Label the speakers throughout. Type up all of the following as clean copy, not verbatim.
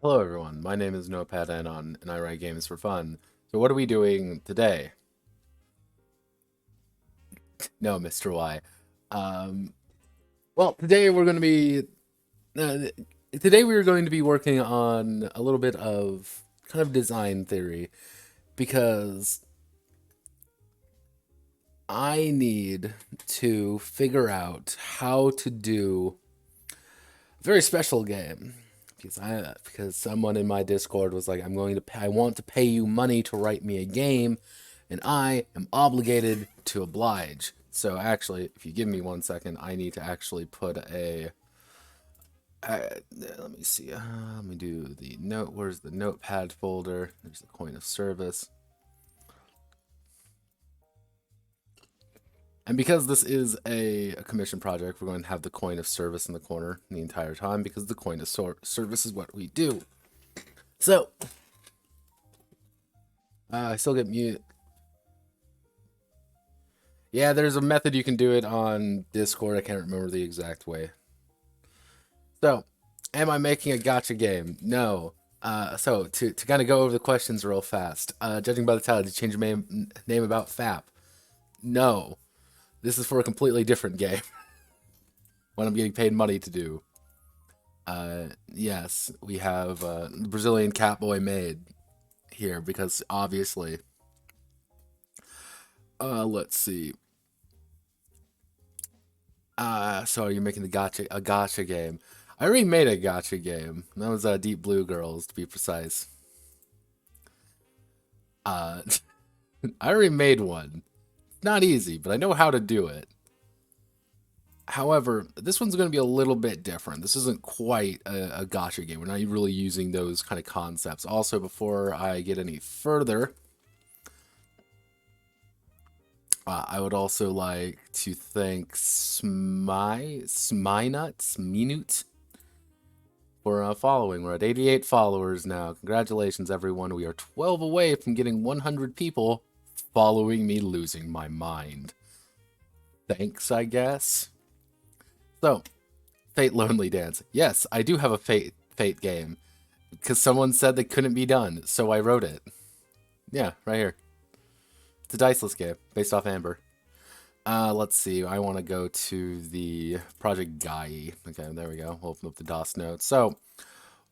Speaker 1: Hello everyone, my name is Notepad Anon, and I write games for fun. So what are we doing today? No, Mr. Y. Um, well, uh, today we are going to be working on a little bit of kind of design theory because I need to figure out how to do a very special game. Because someone in my Discord was like, I want to pay you money to write me a game, and I am obligated to oblige. So actually, if you give me 1 second, I need to actually put let me see. Let me do the note. Where's the Notepad folder? There's the coin of service. And because this is a commission project, we're going to have the coin of service in the corner the entire time because the coin of service is what we do. So, I still get mute. Yeah, there's a method you can do it on Discord. I can't remember the exact way. So, am I making a gotcha game? No. So to kind of go over the questions real fast. Judging by the title, did you change your name about FAP? No. This is for a completely different game. What I'm getting paid money to do. Yes, we have Brazilian Catboy made here because obviously. Let's see. So you're making a gotcha game. I already made a gotcha game. That was Deep Blue Girls, to be precise. Uh, I already made one. Not easy, but I know how to do it. However, this one's going to be a little bit different. This isn't quite a gotcha game. We're not really using those kind of concepts. Also, before I get any further, I would also like to thank Smynut, for following. We're at 88 followers now. Congratulations, everyone. We are 12 away from getting 100 people following me losing my mind. Thanks, I guess. So, Fate Lonely Dance. Yes, I do have a Fate game. Because someone said that couldn't be done, so I wrote it. Yeah, right here. It's a diceless game, based off Amber. Let's see. I want to go to the Project Gyee. Okay, there we go. We'll open up the DOS notes. So,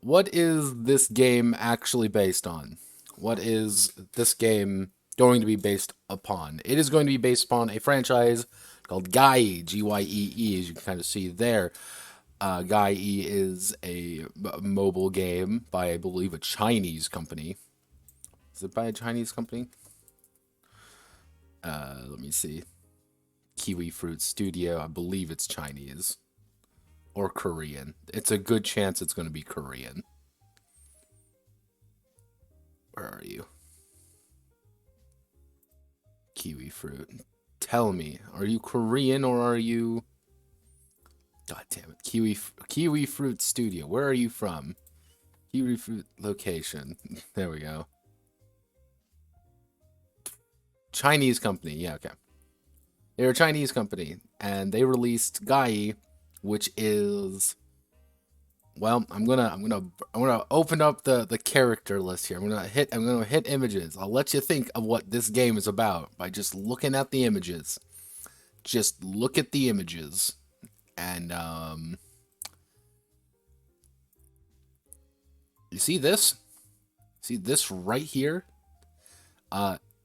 Speaker 1: what is this game actually based on? What is this game going to be based upon? It is going to be based upon a franchise called Gyee, Gyee, as you can kind of see there. Gyee is a mobile game by, I believe, a Chinese company. Is it by a Chinese company? Let me see. Kiwi Fruit Studio. I believe it's Chinese or Korean. It's a good chance it's going to be Korean. Where are you? Kiwi Fruit. Tell me, are you Korean or are you... God damn it. Kiwi Fruit Studio. Where are you from? Kiwi Fruit location. There we go. Chinese company. Yeah, okay. They're a Chinese company, and they released Gyee, which is... Well, I'm gonna open up the character list here. I'm gonna hit images. I'll let you think of what this game is about by just looking at the images. Just look at the images, and you see this? See this right here?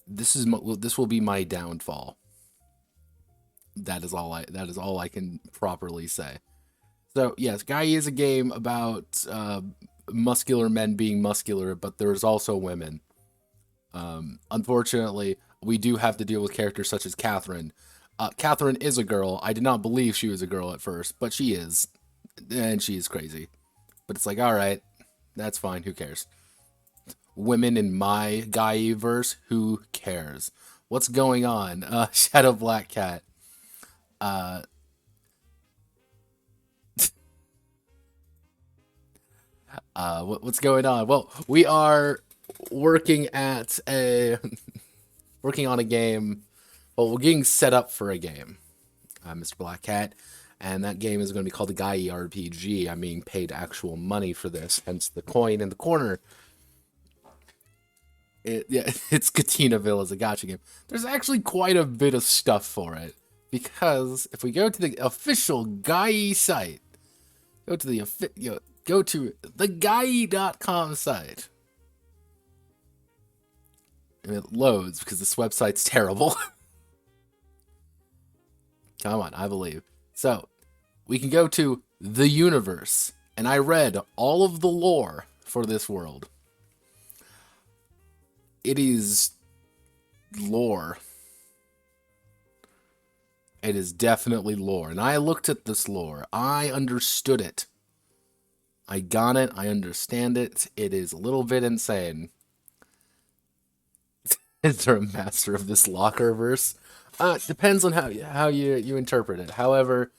Speaker 1: This will be my downfall. That is all I can properly say. So yes, Gyee is a game about muscular men being muscular, but there's also women. Unfortunately, we do have to deal with characters such as Catherine. Catherine is a girl. I did not believe she was a girl at first, but she is, and she is crazy. But it's like, all right, that's fine. Who cares? Women in my Gyee verse, who cares? What's going on? Shadow Black Cat. Uh, what's going on? Well, we are working at a working on a game. Well, we're getting set up for a game, Mr. Black Cat. And that game is going to be called the Gyee RPG. I'm being paid actual money for this, hence the coin in the corner. It's Katinaville as a gacha game. There's actually quite a bit of stuff for it, because if we go to the official Gyee site, go to the Gyee.com site, and it loads because this website's terrible. Come on, I believe. So, we can go to the universe, and I read all of the lore for this world. It is lore. It is definitely lore. And I looked at this lore. I understood it. I got it. I understand it. It is a little bit insane. Is there a master of this locker verse? Depends on how you interpret it. However,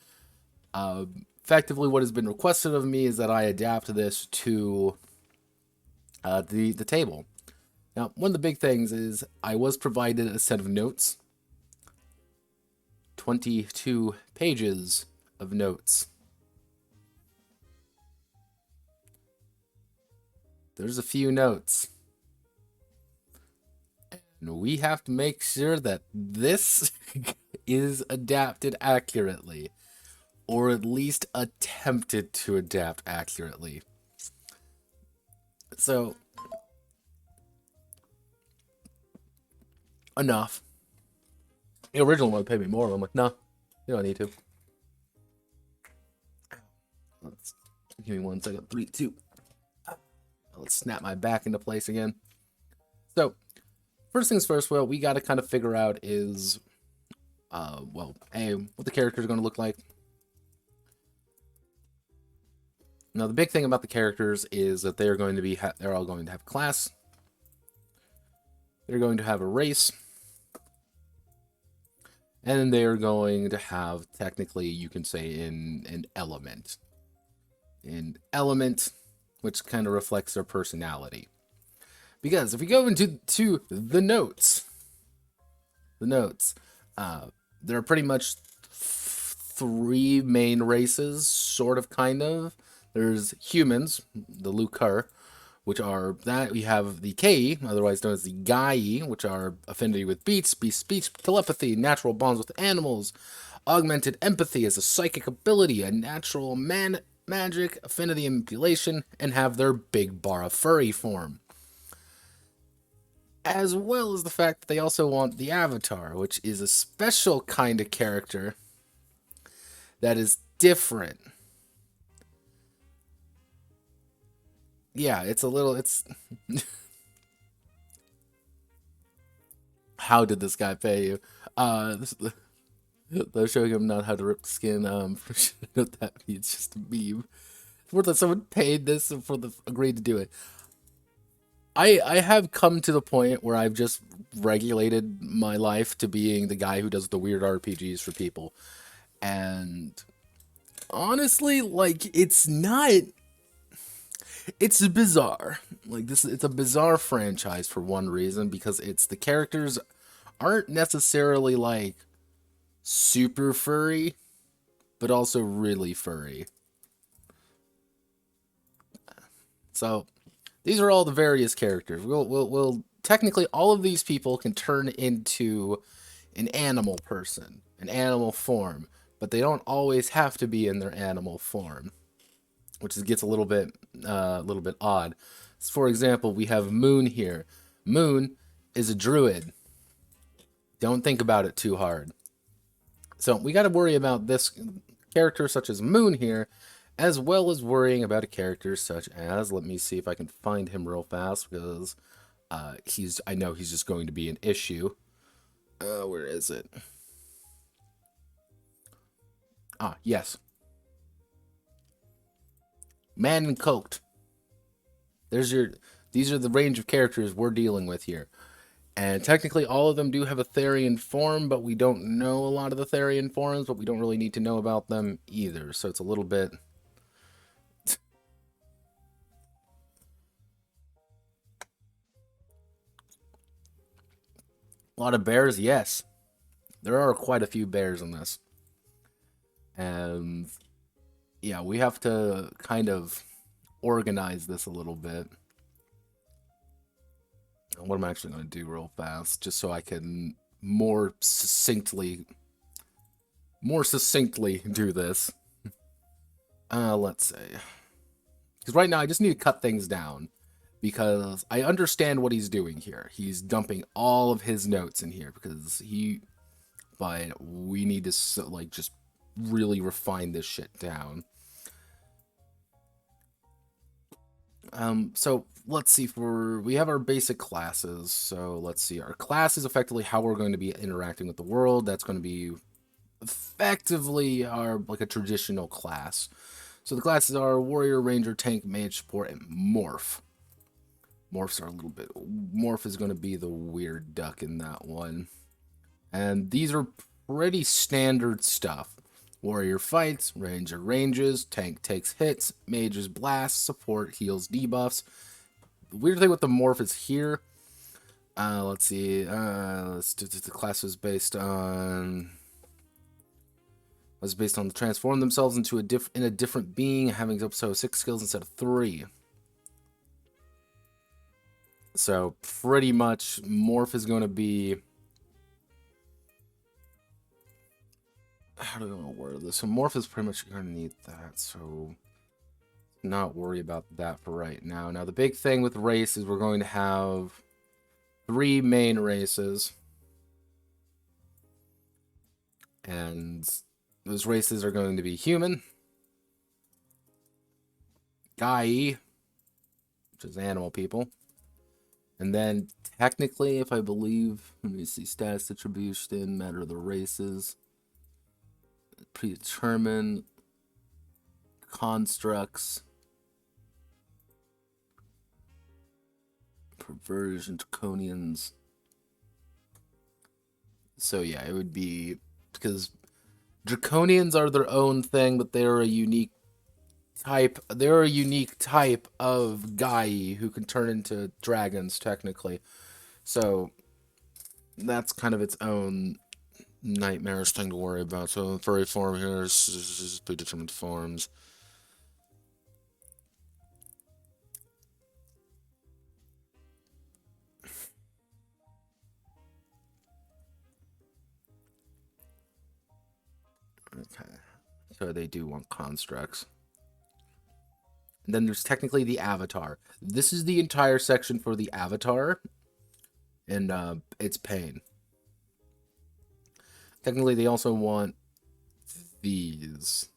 Speaker 1: effectively what has been requested of me is that I adapt this to the table. Now, one of the big things is I was provided a set of notes. 22 pages of notes. There's a few notes. And we have to make sure that this is adapted accurately, or at least attempted to adapt accurately. So, enough. The original one paid me more. I'm like, no, you don't need to. Give me 1 second. 3, 2. Let's snap my back into place again. So, first things first, well, we got to kind of figure out is, what the characters are going to look like. Now, the big thing about the characters is that they're going to be, they're all going to have class. They're going to have a race. And they're going to have, technically, you can say, an element. An element, which kind of reflects their personality. Because if we go into the notes, there are pretty much 3 main races, sort of, kind of. There's humans, the Luxium, which are that we have the Kei, otherwise known as the Gyee, which are affinity with beats, speech, telepathy, natural bonds with animals, augmented empathy as a psychic ability, a natural magic, affinity and manipulation, and have their big bara furry form. As well as the fact that they also want the avatar, which is a special kind of character that is different. Yeah, it's how did this guy pay you? They're showing him not how to rip skin. That it's just a meme. It's worth that someone paid this agreed to do it. I have come to the point where I've just regulated my life to being the guy who does the weird RPGs for people. And honestly, like, it's bizarre. Like, it's a bizarre franchise for one reason, because the characters aren't necessarily like super furry, but also really furry. So, these are all the various characters. We'll technically, all of these people can turn into an animal person, an animal form, but they don't always have to be in their animal form, which gets a little bit odd. So for example, we have Moon here. Moon is a druid. Don't think about it too hard. So we got to worry about this character such as Moon here, as well as worrying about a character such as, let me see if I can find him real fast, because I know he's just going to be an issue. Where is it? Ah, yes. Man and Coked. These are the range of characters we're dealing with here. And technically all of them do have a Therian form, but we don't know a lot of the Therian forms, but we don't really need to know about them either. So it's a little bit... A lot of bears, yes. There are quite a few bears in this. And yeah, we have to kind of organize this a little bit. What I'm actually going to do real fast, just so I can more succinctly do this. Let's see. Because right now I just need to cut things down. Because I understand what he's doing here. He's dumping all of his notes in here because but we need to like just really refine this shit down. So let's see, we have our basic classes. So let's see, our class is effectively how we're going to be interacting with the world. That's going to be effectively our like a traditional class. So the classes are warrior, ranger, tank, mage, support, and morph. Morphs are a little bit... Morph is going to be the weird duck in that one. And these are pretty standard stuff. Warrior fights, ranger ranges, tank takes hits, mages blasts, support heals debuffs. The weird thing with the morph is here. Let's see. The class was based on... transform themselves into a different being, having up to 6 skills instead of 3. So pretty much morph is going to be... How do I want to word this? So morph is pretty much going to need that, so not worry about that for right now. Now the big thing with race is we're going to have 3 main races. And those races are going to be human, Gyee, which is animal people. And then, technically, if I believe, let me see, status distribution, matter of the races, predetermined, constructs, perversion, draconians. So yeah, it would be, because draconians are their own thing, but they're a unique type. They're a unique type of Gyee who can turn into dragons, technically. So that's kind of its own nightmarish thing to worry about. So the furry form here is predetermined forms. Okay, so they do want constructs. And then there's technically the avatar. This is the entire section for the avatar, and it's pain. Technically, they also want these.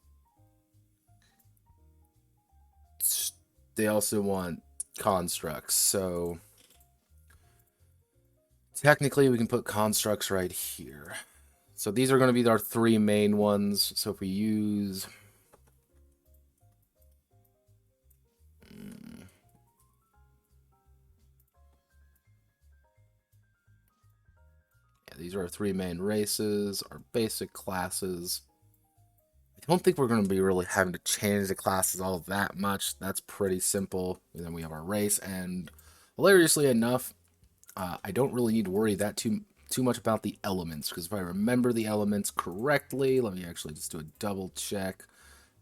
Speaker 1: They also want constructs, so technically we can put constructs right here. So these are going to be our 3 main ones. So if we use... Yeah, these are our 3 main races, our basic classes. I don't think we're going to be really having to change the classes all that much. That's pretty simple. And then we have our race, and hilariously enough, I don't really need to worry that too much about the elements, because if I remember the elements correctly, let me actually just do a double check,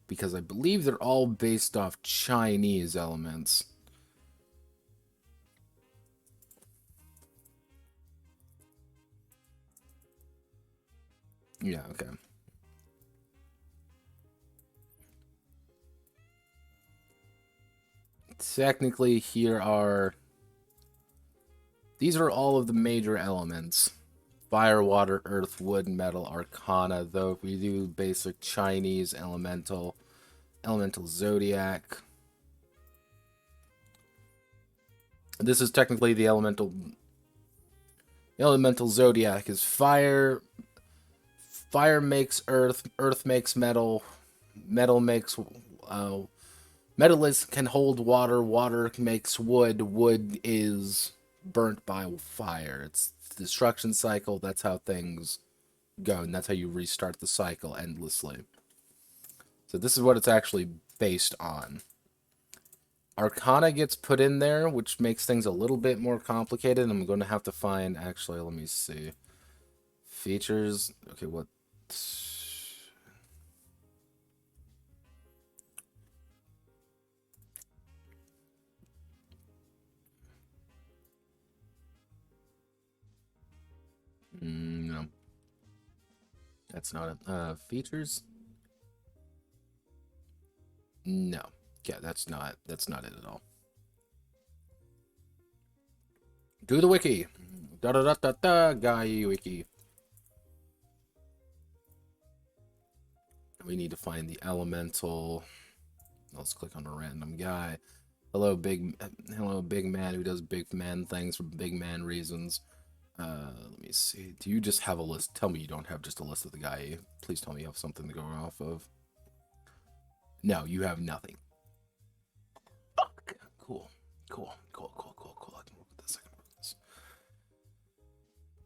Speaker 1: because I believe they're all based off Chinese elements. Yeah, okay. Technically, these are all of the major elements. Fire, water, earth, wood, metal, arcana, though if we do basic Chinese elemental zodiac. This is technically the elemental zodiac is fire. Fire makes earth, earth makes metal, metal makes metal can hold water, water makes wood, wood is burnt by fire. It's the destruction cycle. That's how things go, and that's how you restart the cycle endlessly. So this is what it's actually based on. Arcana gets put in there, which makes things a little bit more complicated. I'm going to have to find, actually, let me see. Features, okay, what? That's not it. Features? No. Yeah, that's not it at all. Do the wiki. Da da da da da. Gyee wiki. We need to find the elemental. Let's click on a random guy. Hello, big man who does big man things for big man reasons. Let me see. Do you just have a list? Tell me you don't have just a list of the guy. Please tell me you have something to go off of. No, you have nothing. Fuck. Cool. I can work with this.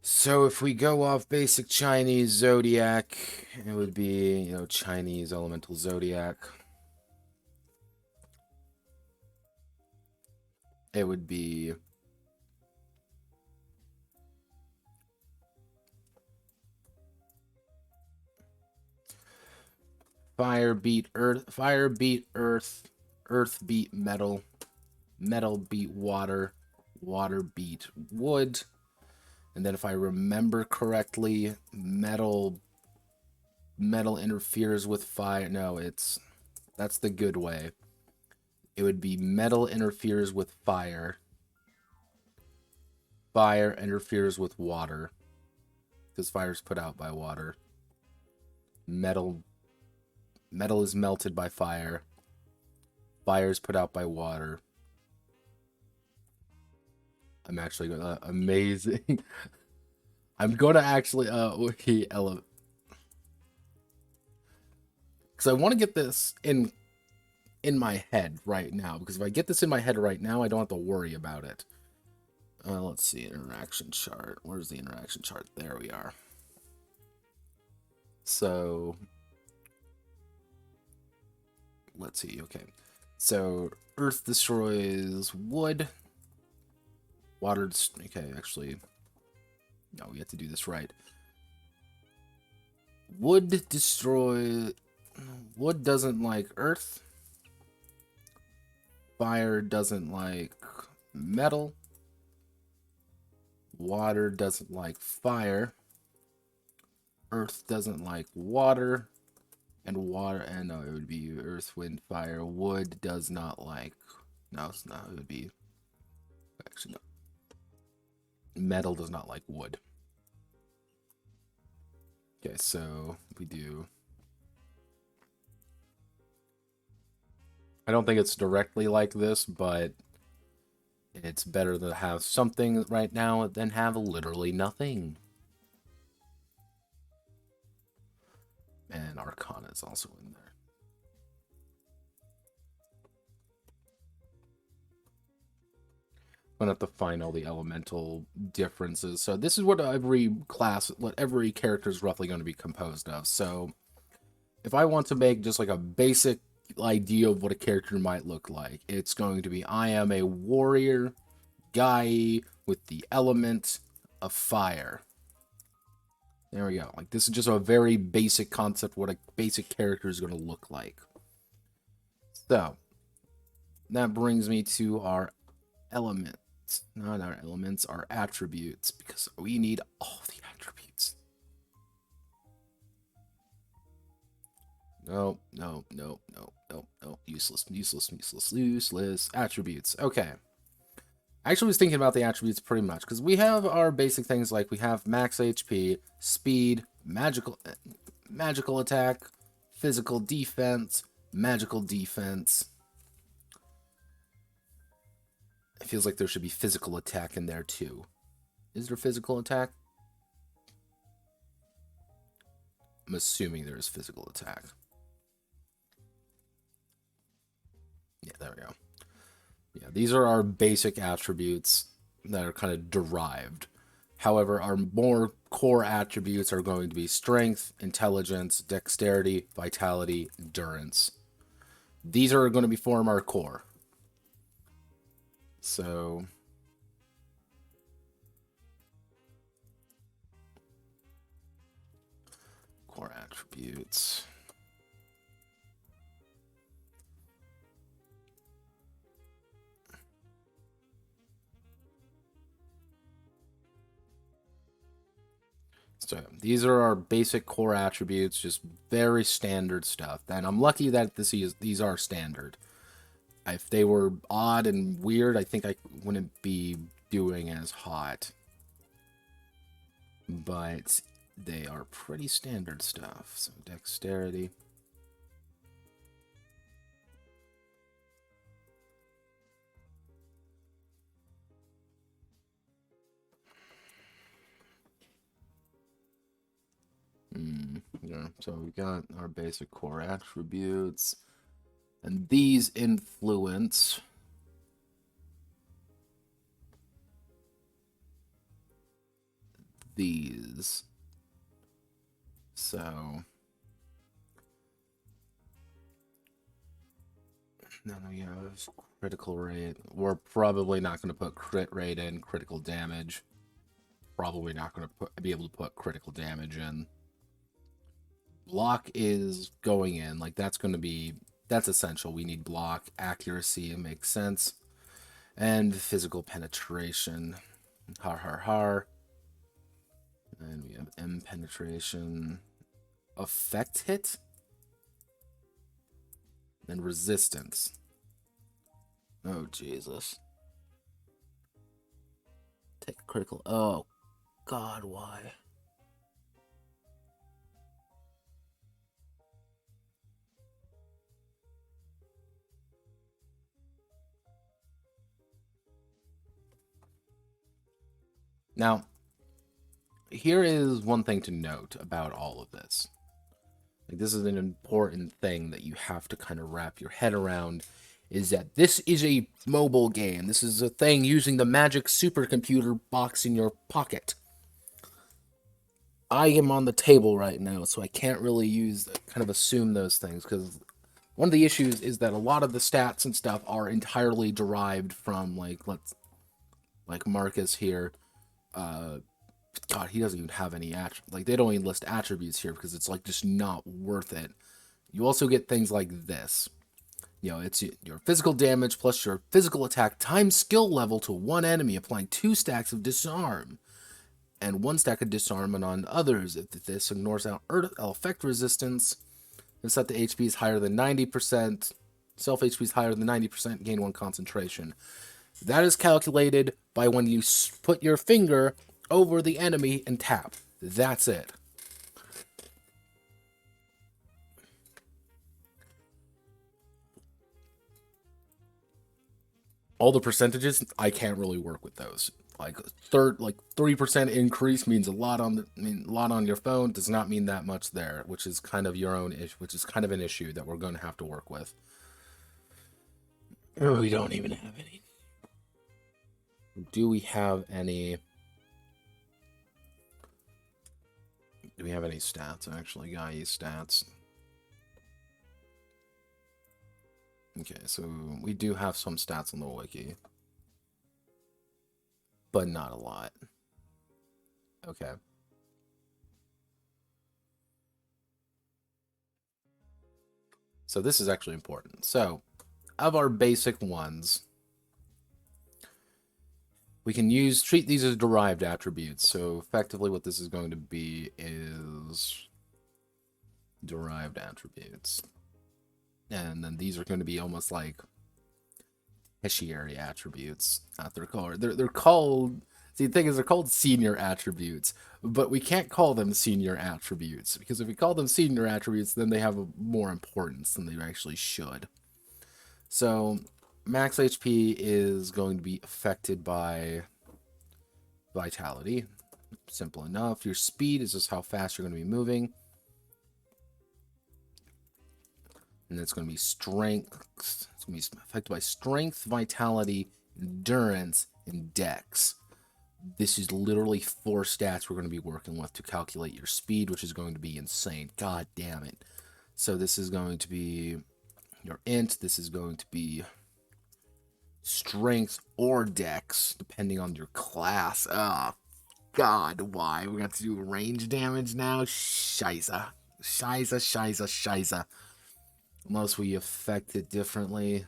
Speaker 1: So if we go off basic Chinese zodiac, it would be, you know, Chinese elemental zodiac. It would be fire beat earth, earth beat metal, metal beat water, water beat wood. And then if I remember correctly, metal interferes with fire. No, that's the good way. It would be metal interferes with fire. Fire interferes with water. Because fire is put out by water. Metal is melted by fire. Fire is put out by water. I'm actually gonna amazing. I'm gonna actually wiki element, because I want to get this in my head right now, because if I get this in my head right now, I don't have to worry about it. Let's see, interaction chart. Where's the interaction chart? There we are. So let's see. Okay, so earth destroys wood. Water. Okay, actually, no, we have to do this right. Wood doesn't like earth. Fire doesn't like metal. Water doesn't like fire. Earth doesn't like water. And no, it would be earth, wind, fire. Wood does not like, no, it's not, it would be, actually, no. Metal does not like wood. Okay, so we do, I don't think it's directly like this, but it's better to have something right now than have literally nothing. And Arcana is also in there. I'm gonna have to find all the elemental differences. So this is what every character is roughly going to be composed of. So if I want to make just like a basic idea of what a character might look like, it's going to be, I am a warrior Gyee with the element of fire. There we go. Like, this is just a very basic concept what a basic character is going to look like. So that brings me to our elements. Not our elements, our attributes, because we need all the attributes. No. Useless. Attributes. Okay. I actually was thinking about the attributes pretty much, because we have our basic things like we have max HP, speed, magical attack, physical defense, magical defense. It feels like there should be physical attack in there too. Is there physical attack? I'm assuming there is physical attack. Yeah, there we go. Yeah, these are our basic attributes that are kind of derived. However, our more core attributes are going to be strength, intelligence, dexterity, vitality, endurance. These are going to form our core. So core attributes. So these are our basic core attributes, just very standard stuff. And I'm lucky that these are standard. If they were odd and weird, I think I wouldn't be doing as hot. But they are pretty standard stuff. So dexterity. Yeah, so we got our basic core attributes. And these influence these. So then we have critical rate. We're probably not going to put crit rate in, critical damage. Probably not going to be able to put critical damage in. Block is going in. Like, that's essential. We need block. Accuracy, it makes sense. And physical penetration. Har, har, har. And we have M penetration. Effect hit. And resistance. Oh, Jesus. Take a critical. Oh, God, why? Now, here is one thing to note about all of this. Like, this is an important thing that you have to kind of wrap your head around, is that this is a mobile game. This is a thing using the magic supercomputer box in your pocket. I am on the table right now, so I can't really kind of assume those things, because one of the issues is that a lot of the stats and stuff are entirely derived from, like Marcus here. God, he doesn't even have any they don't even list attributes here because it's like just not worth it. You also get things like this. You know, it's your physical damage plus your physical attack times skill level to one enemy, applying 2 stacks of disarm and 1 stack of disarmament on others. If this ignores out effect resistance, if set the HP is higher than 90%, self HP is higher than 90%, gain 1 concentration. That is calculated by when you put your finger over the enemy and tap. That's it. All the percentages, I can't really work with those. Like 3% increase means a lot on your phone, does not mean that much there, which is kind of your own issue, which is kind of an issue that we're going to have to work with. Oh, we don't even have any. Do we have any? Do we have any stats, actually? Gyee stats. Okay, so we do have some stats on the wiki. But not a lot. Okay. So this is actually important. So, of our basic ones, we can treat these as derived attributes. So effectively what this is going to be is derived attributes. And then these are going to be almost like tertiary attributes. They're called, see, the thing is, they're called senior attributes, but we can't call them senior attributes, because if we call them senior attributes, then they have more importance than they actually should. So max HP is going to be affected by vitality. Simple enough. Your speed is just how fast you're going to be moving. And it's going to be strength. It's going to be affected by strength, vitality, endurance, and dex. This is literally 4 stats we're going to be working with to calculate your speed, which is going to be insane. God damn it. So this is going to be your int. This is going to be strength or dex, depending on your class. Oh, God, why? We got to do range damage now? Shiza. Shiza, shiza, shiza. Unless we affect it differently.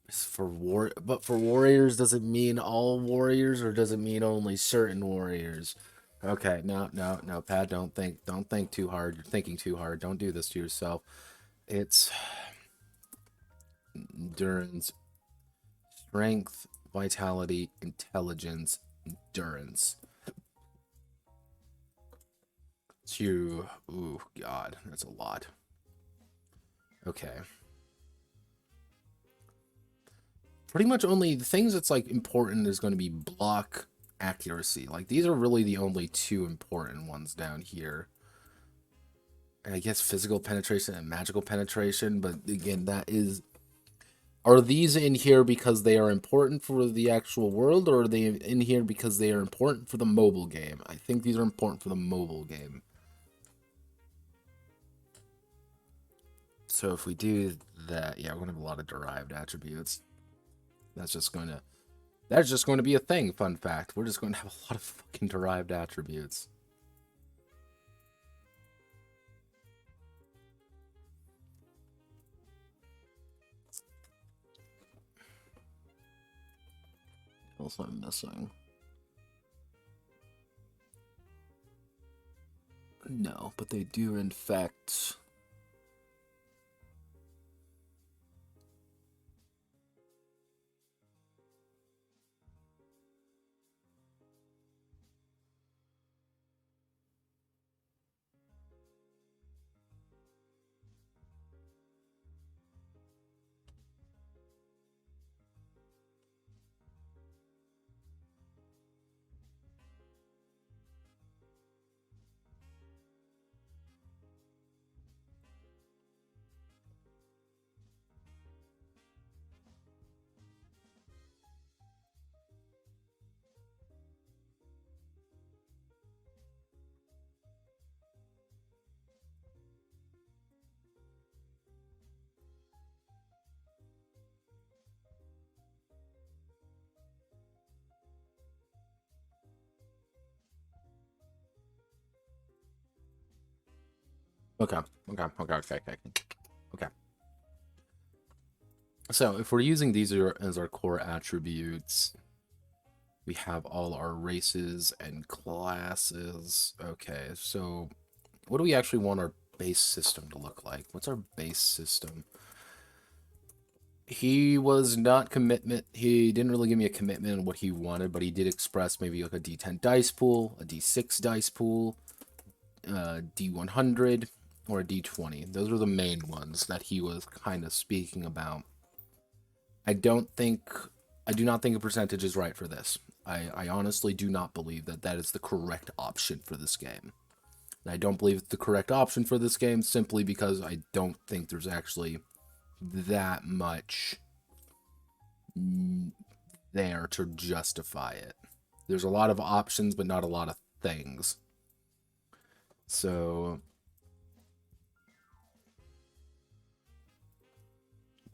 Speaker 1: But for warriors, does it mean all warriors, or does it mean only certain warriors? Okay, no, no, no, Pat, don't think too hard. You're thinking too hard. Don't do this to yourself. It's endurance, strength, vitality, intelligence, endurance. Two. Ooh, God, that's a lot. Okay. Pretty much only the things that's like important is going to be block accuracy. Like these are really the only two important ones down here. I guess physical penetration and magical penetration, but again, that is. Are these in here because they are important for the actual world, or are they in here because they are important for the mobile game? I think these are important for the mobile game. So if we do that, yeah, we're gonna have a lot of derived attributes. That's just going to be a thing. Fun fact: we're just going to have a lot of fucking derived attributes. What else am I missing? No, but they do infect. Okay, okay. So if we're using these as our core attributes, we have all our races and classes. Okay, so what do we actually want our base system to look like? What's our base system? He was not commitment. He didn't really give me a commitment on what he wanted, but he did express maybe like a D10 dice pool, a D6 dice pool, D100, or a D20. Those were the main ones that he was kind of speaking about. I don't think, I do not think a percentage is right for this. I honestly do not believe that that is the correct option for this game. And I don't believe it's the correct option for this game simply because I don't think there's actually that much there to justify it. There's a lot of options, but not a lot of things. So,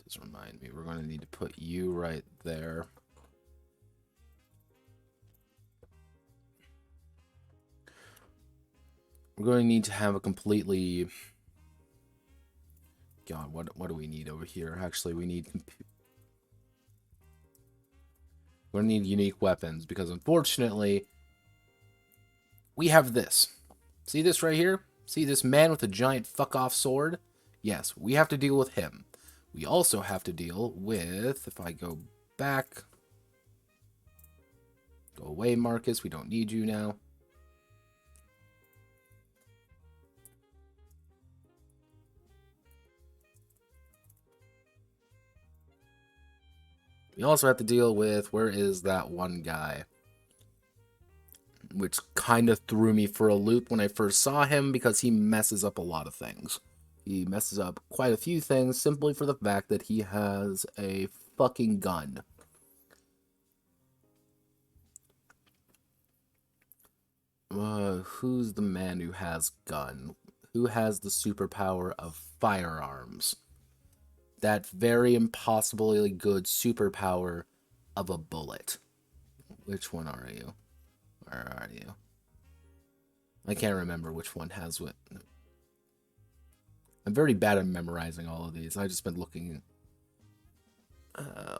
Speaker 1: just remind me, we're going to need to put you right there. We're going to need to have a completely... God, what do we need over here? Actually, we need... We're going to need unique weapons, because unfortunately, we have this. See this right here? See this man with a giant fuck-off sword? Yes, we have to deal with him. We also have to deal with... If I go back... Go away, Marcus. We don't need you now. We also have to deal with, where is that one guy? Which kind of threw me for a loop when I first saw him because he messes up a lot of things. He messes up quite a few things simply for the fact that he has a fucking gun. Who's the man who has gun? Who has the superpower of firearms? That very impossibly good superpower of a bullet. Which one are you? Where are you? I can't remember which one has what. I'm very bad at memorizing all of these. I've just been looking. I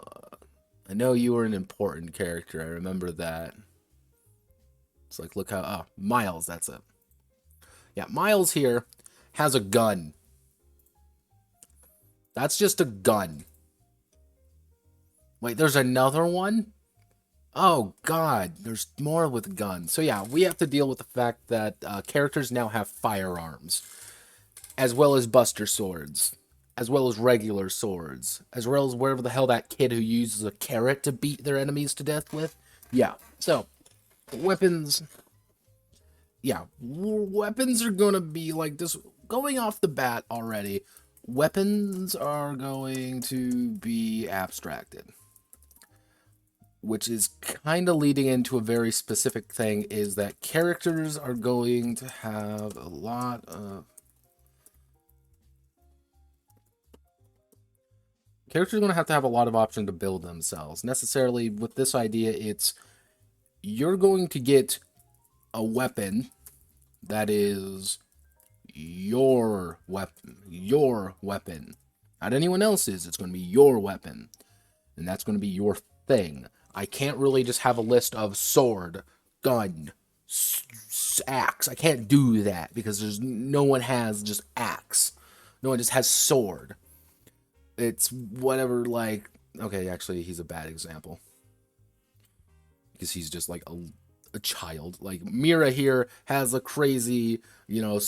Speaker 1: know you were an important character. I remember that. It's like, look how, Miles, that's it. Yeah, Miles here has a gun. That's just a gun. Wait, there's another one? Oh, God, there's more with guns. So yeah, we have to deal with the fact that characters now have firearms, as well as buster swords, as well as regular swords, as well as wherever the hell that kid who uses a carrot to beat their enemies to death with. Yeah, so, weapons... Yeah, weapons are going to be like this. Going off the bat already, weapons are going to be abstracted. Which is kind of leading into a very specific thing, is that characters are going to have a lot of... Characters are going to have a lot of options to build themselves. Necessarily, with this idea, it's... You're going to get a weapon that is your weapon. Your weapon. Not anyone else's. It's going to be your weapon. And that's going to be your thing. I can't really just have a list of sword, gun, axe. I can't do that because no one has just axe. No one just has sword. It's whatever, like... Okay, actually, he's a bad example. Because he's just like a child. Like, Mira here has a crazy, you know,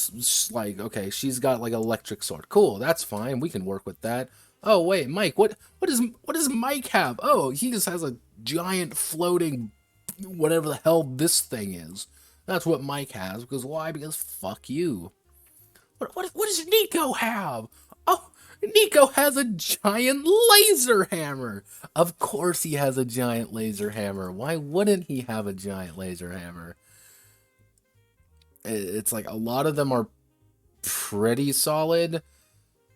Speaker 1: like, okay, she's got like an electric sword. Cool, that's fine. We can work with that. Oh, wait, Mike, what does Mike have? Oh, he just has a giant floating whatever the hell this thing is. That's what Mike has. Because why? Because fuck you. What does Nico have? Oh, Nico has a giant laser hammer. Of course he has a giant laser hammer. Why wouldn't he have a giant laser hammer? It's like a lot of them are pretty solid.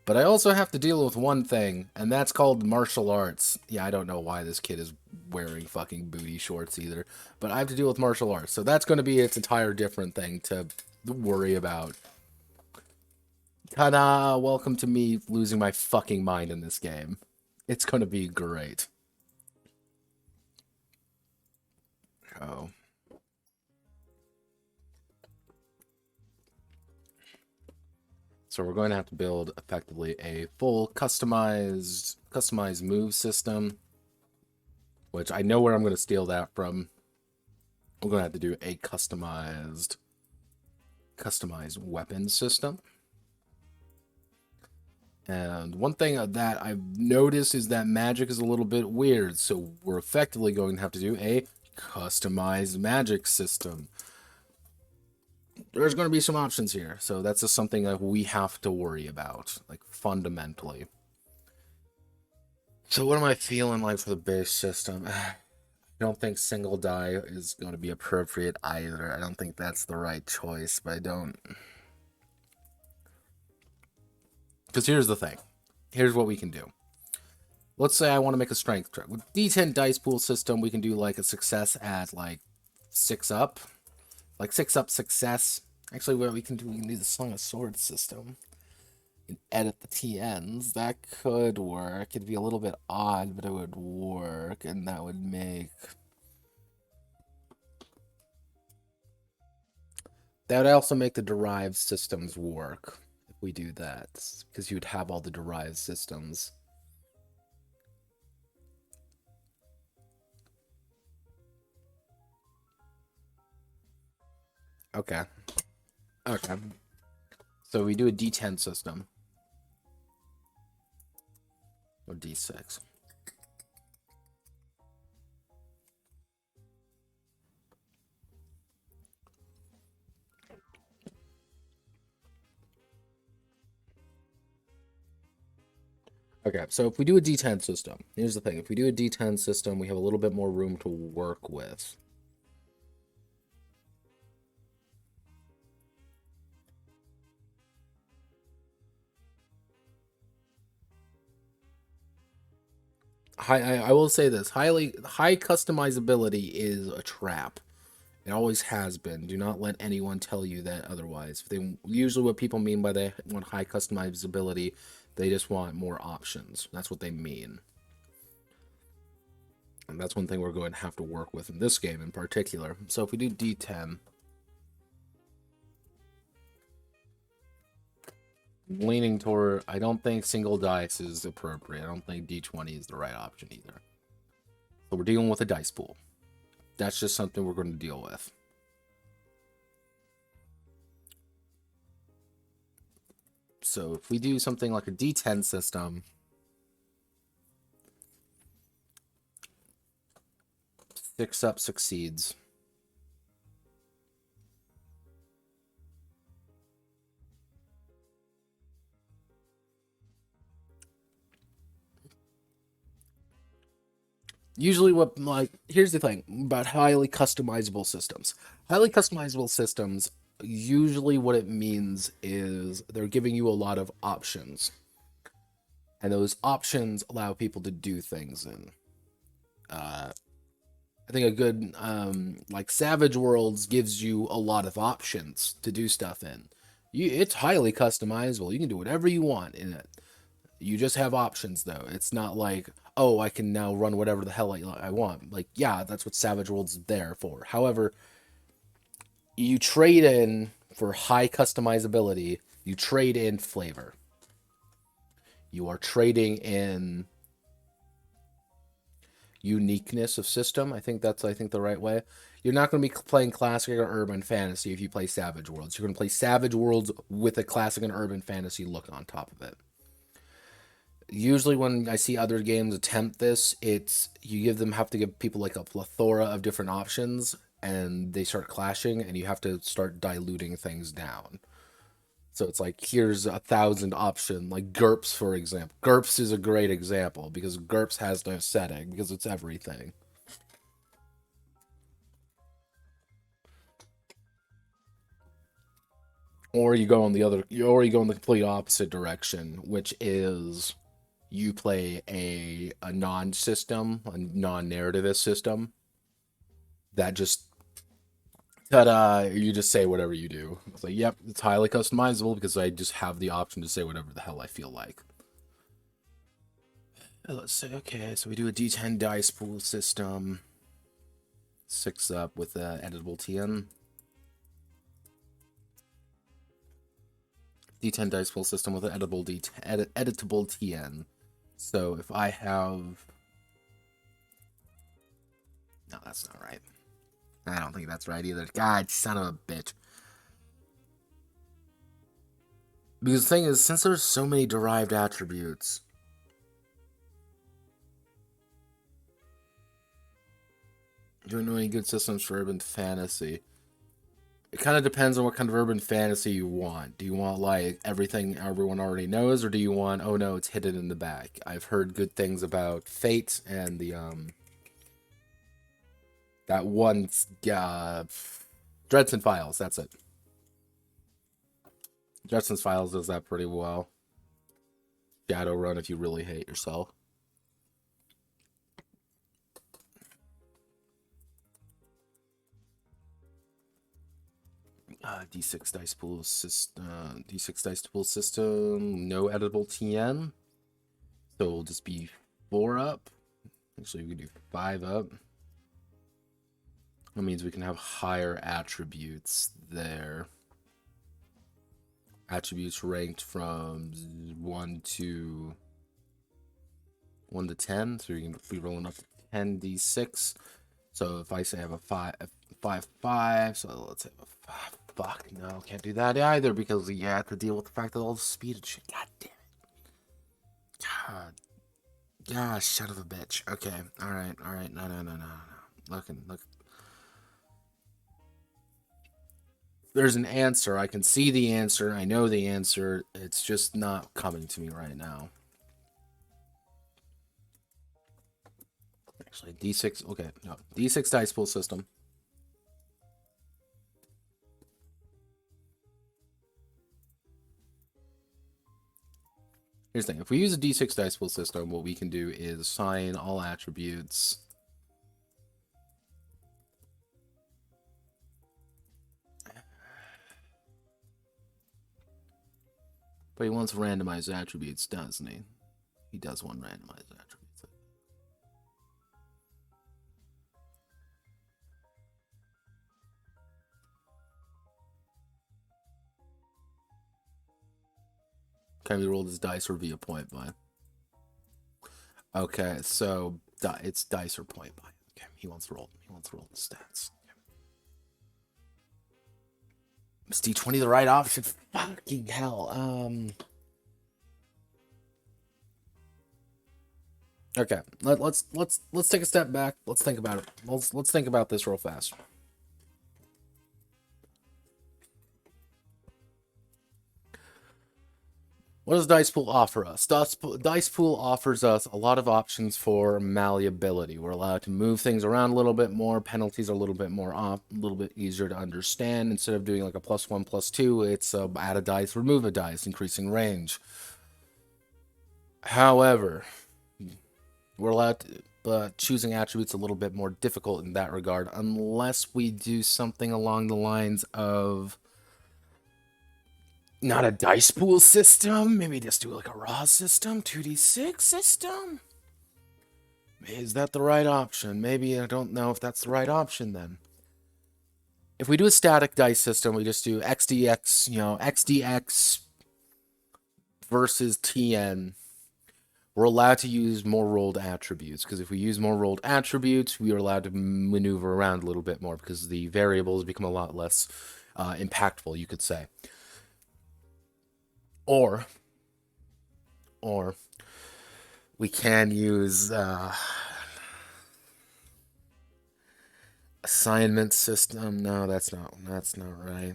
Speaker 1: But I also have to deal with one thing, and that's called martial arts. Yeah, I don't know why this kid is wearing fucking booty shorts either. But I have to deal with martial arts. So that's going to be its entire different thing to worry about. Ta-da! Welcome to me losing my fucking mind in this game. It's going to be great. Oh. So we're going to have to build effectively a full customized move system, which I know where I'm going to steal that from. We're going to have to do a customized weapon system. And one thing that I've noticed is that magic is a little bit weird, so we're effectively going to have to do a customized magic system. There's going to be some options here, so that's just something that we have to worry about, like, fundamentally. So what am I feeling like for the base system? I don't think single die is going to be appropriate either. I don't think that's the right choice, but I don't... Because here's the thing. Here's what we can do. Let's say I want to make a strength check. With D10 dice pool system, we can do, like, a success at, like, 6 up. Like 6 up success. Actually, what we can do the Song of Swords system. And edit the TNs. That could work. It'd be a little bit odd, but it would work. And that would make... That would also make the derived systems work. If we do that. Because you'd have all the derived systems. Okay. Okay. So we do a D10 system. Or D6. Okay, so if we do a D10 system, here's the thing. If we do a D10 system, we have a little bit more room to work with. I will say this. High customizability is a trap. It always has been. Do not let anyone tell you that otherwise. Usually what people mean by they want high customizability, they just want more options. That's what they mean. And that's one thing we're going to have to work with in this game in particular. So if we do D10, leaning toward, I don't think single dice is appropriate. I don't think D20 is the right option either. So we're dealing with a dice pool. That's just something we're going to deal with. So if we do something like a D10 system, 6 up succeeds. Usually what, like, here's the thing about highly customizable systems. Highly customizable systems, usually what it means is they're giving you a lot of options. And those options allow people to do things in. I think a good, like Savage Worlds gives you a lot of options to do stuff in. It's highly customizable. You can do whatever you want in it. You just have options, though. It's not like, oh, I can now run whatever the hell I want. Like, yeah, that's what Savage Worlds is there for. However, you trade in for high customizability. You trade in flavor. You are trading in uniqueness of system. I think that's the right way. You're not going to be playing classic or urban fantasy if you play Savage Worlds. You're going to play Savage Worlds with a classic and urban fantasy look on top of it. Usually when I see other games attempt this, it's have to give people like a plethora of different options, and they start clashing, and you have to start diluting things down. So it's like, here's 1,000 options, like GURPS, for example. GURPS is a great example, because GURPS has no setting, because it's everything. Or you go in the complete opposite direction, which is you play a non-system, a non-narrativist system that just, ta-da, you just say whatever you do. It's like, yep, it's highly customizable because I just have the option to say whatever the hell I feel like. Let's say, okay, so we do a D10 dice pool system. 6 up with the editable TN. D10 dice pool system with an editable TN. So if I have... No, that's not right. I don't think that's right either. God, son of a bitch. Because the thing is, since there's so many derived attributes... Do you know any good systems for urban fantasy? It kind of depends on what kind of urban fantasy you want. Do you want, like, everything everyone already knows, or do you want, oh no, it's hidden in the back? I've heard good things about Fate and the, that one, Dredson Files, that's it. Dredson Files does that pretty well. Shadowrun if you really hate yourself. D6 dice pool system. D6 dice pool system. No editable TN. So it'll just be 4 up. Actually, we can do 5 up. That means we can have higher attributes there. Attributes ranked from 1 to 10. So you can be rolling up 10 D6. So if I say I have a 5, so let's have a 5. Fuck, no, can't do that either, because you have to deal with the fact that all the speed and shit. God damn it. God. Gosh, son of a bitch. Okay, alright. No. Look. There's an answer. I can see the answer. I know the answer. It's just not coming to me right now. Actually, D6. Okay, no. D6 dice pool system. Here's the thing. If we use a D6 dice pool system, what we can do is assign all attributes. But he wants randomized attributes, doesn't he? He does want randomized attributes. Can be rolled as dice or via point buy. Okay, so it's dice or point buy. Okay, he wants to roll. He wants to roll the stats. Is D20 the right option? Fucking hell. Okay, let's take a step back. Let's think about it. Let's think about this real fast. What does Dice Pool offer us? Dice Pool offers us a lot of options for malleability. We're allowed to move things around a little bit more. Penalties are a little bit more a little bit easier to understand. Instead of doing like a +1, +2, it's add a dice, remove a dice, increasing range. However, we're allowed to, but choosing attributes a little bit more difficult in that regard, unless we do something along the lines of not a dice pool system, maybe just do like a raw system, 2d6 system. Is that the right option? Maybe I don't know if that's the right option then. If we do a static dice system, we just do XDX, XDX versus TN. We're allowed to use more rolled attributes, because if we use more rolled attributes, we are allowed to maneuver around a little bit more, because the variables become a lot less impactful, you could say. Or we can use assignment system. No, that's not right.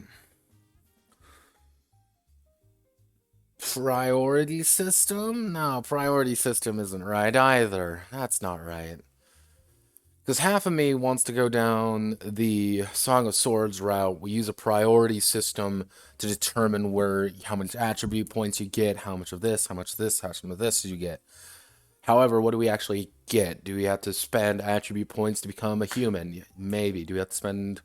Speaker 1: Priority system? No, priority system isn't right either. That's not right. Because half of me wants to go down the Song of Swords route. We use a priority system to determine how much attribute points you get, how much of this, how much of this, how much of this you get. However, what do we actually get? Do we have to spend attribute points to become a human? Maybe. Do we have to spend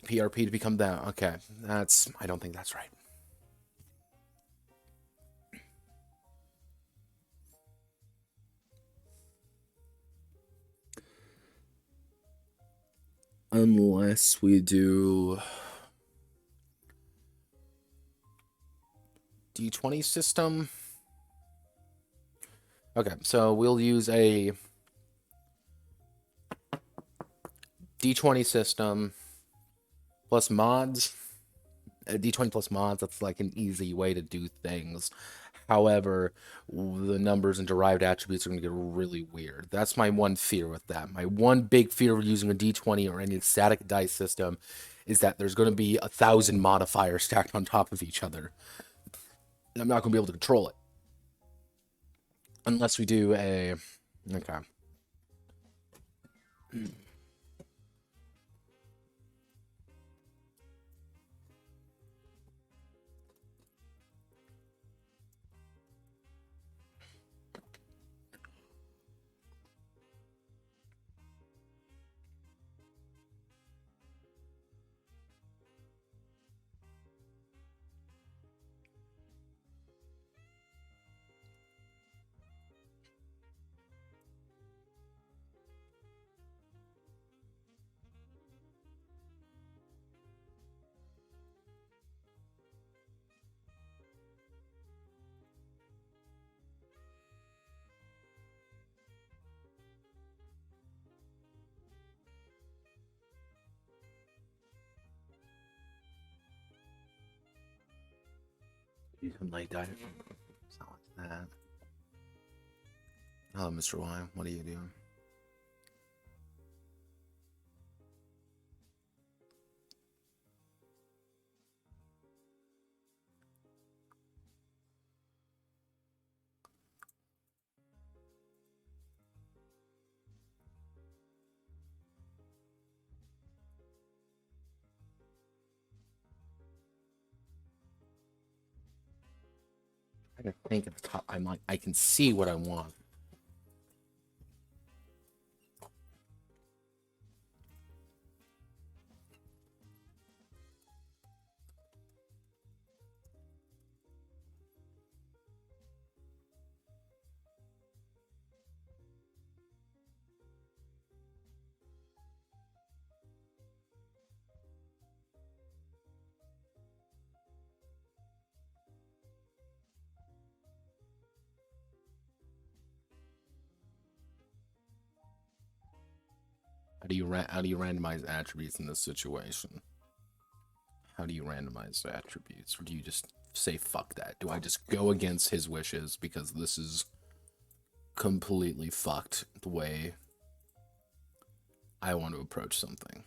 Speaker 1: PRP to become that? Okay, I don't think that's right. Unless we do D20 system. Okay, so we'll use a D20 system plus mods. D20 plus mods, that's like an easy way to do things. However, the numbers and derived attributes are going to get really weird. That's my one fear with that. My one big fear of using a D20 or any static dice system is that there's going to be 1,000 modifiers stacked on top of each other. And I'm not going to be able to control it. Unless we do a... Okay. You can like that. Something like that. Hello, Mr. Y. What are you doing? I think at the top, I can see what I want. How do you randomize attributes in this situation? How do you randomize attributes? Or do you just say fuck that? Do I just go against his wishes because this is completely fucked the way I want to approach something?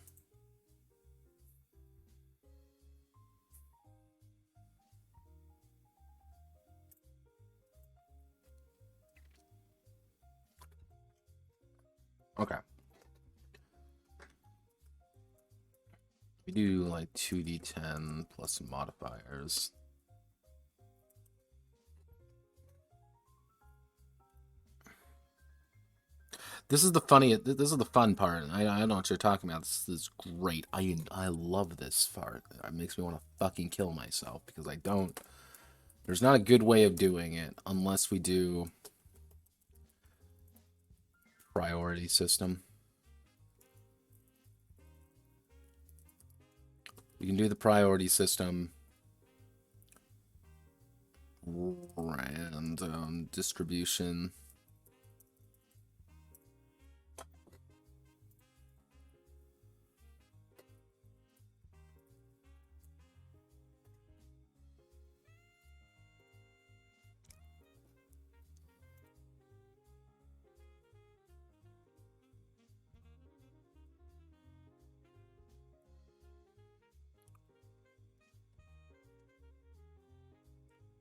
Speaker 1: Okay. We do like 2d10 plus some modifiers. This is the fun part. I know what you're talking about. This is great. I love this part. It makes me want to fucking kill myself because I don't. There's not a good way of doing it unless we do priority system. We can do the priority system. Random distribution.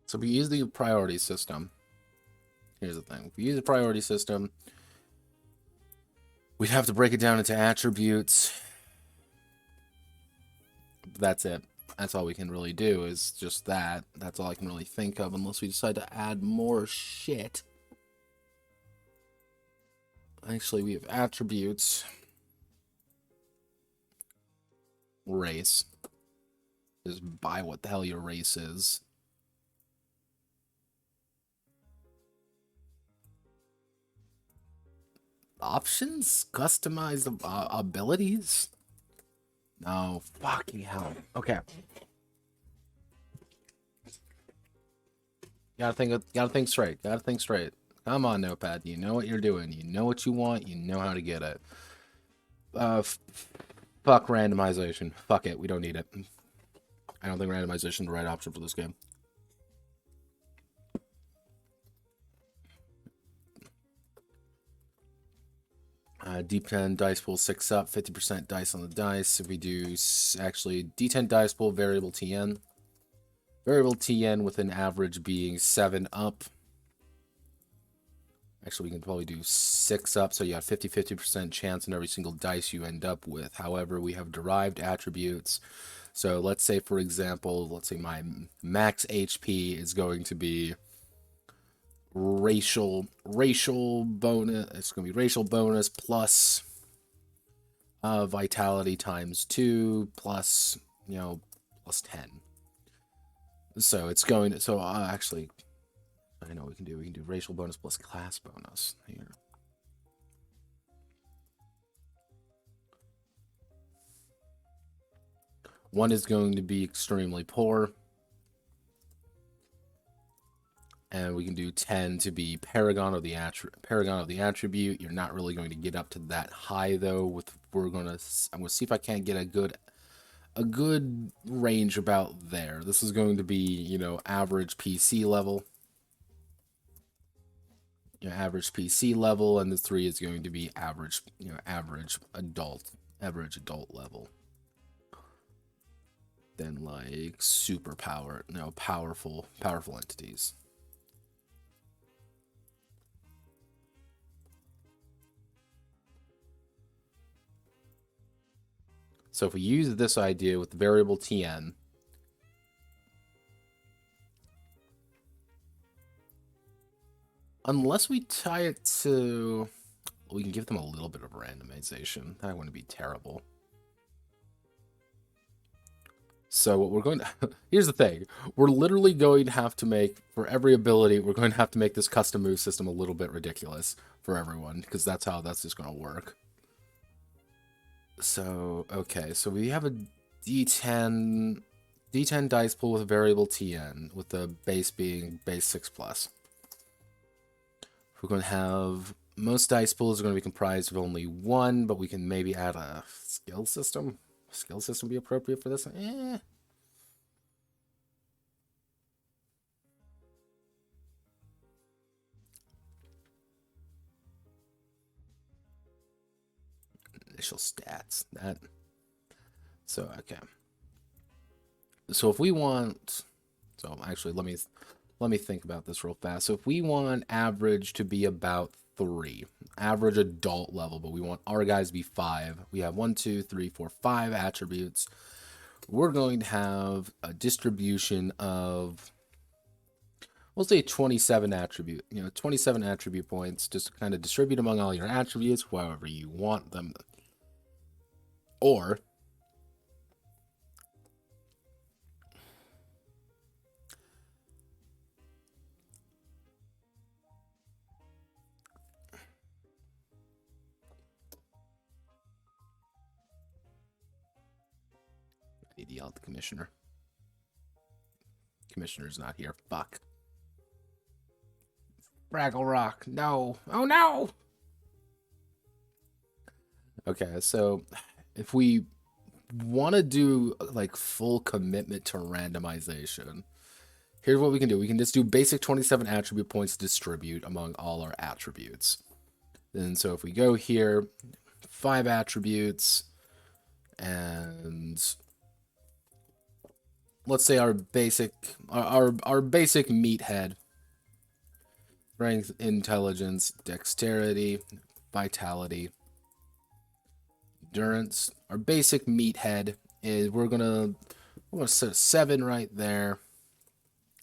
Speaker 1: So we use the priority system. Here's the thing. If we use the priority system, we'd have to break it down into attributes. That's it. That's all we can really do is just that. That's all I can really think of unless we decide to add more shit. Actually, we have attributes. Race. Just buy what the hell your race is. Options? Customize abilities? No, fucking hell. Okay. Gotta think straight. Gotta think straight. Come on, Notepad. You know what you're doing. You know what you want. You know how to get it. Fuck randomization. Fuck it. We don't need it. I don't think randomization is the right option for this game. D10 dice pool 6 up, 50% dice on the dice. If we do actually D10 dice pool, variable TN. Variable TN with an average being 7 up. Actually, we can probably do 6 up, so you have 50% chance in every single dice you end up with. However, we have derived attributes. So let's say, for example, let's say my max HP is going to be racial bonus. It's going to be racial bonus plus vitality times 2 plus, plus 10. So it's going to, so actually, I know we can do racial bonus plus class bonus here. One is going to be extremely poor. And we can do 10 to be paragon of the attribute. You're not really going to get up to that high though. I'm gonna see if I can't get a good range about there. This is going to be, average PC level. Average PC level, and the 3 is going to be average, average adult level. Then like super power, powerful entities. So if we use this idea with the variable TN, unless we tie it to, we can give them a little bit of randomization. That wouldn't be terrible. So what we're going to, here's the thing. We're literally going to have to make, for every ability, we're going to have to make this custom move system a little bit ridiculous for everyone, because that's just going to work. So, okay, so we have a D10 dice pool with a variable TN, with the base being base 6+. We're going to have Most dice pools are going to be comprised of only one, but we can maybe add a skill system. Skill system be appropriate for this? Initial stats. That. So, okay. So if we want, so actually let me think about this real fast. So if we want average to be about 3, average adult level, but we want our guys to be 5. We have 1, 2, 3, 4, 5 attributes. We're going to have a distribution of, we'll say 27 attribute, 27 attribute points, just to kind of distribute among all your attributes, however you want them. Or I need to yell at the commissioner. Commissioner's not here. Fuck. Fraggle Rock. No. Oh no. Okay, so if we want to do like full commitment to randomization, here's what we can do. We can just do basic 27 attribute points to distribute among all our attributes. And so if we go here, 5 attributes, and let's say our basic meathead, strength, intelligence, dexterity, vitality, endurance. Our basic meathead is we're gonna set a 7 right there.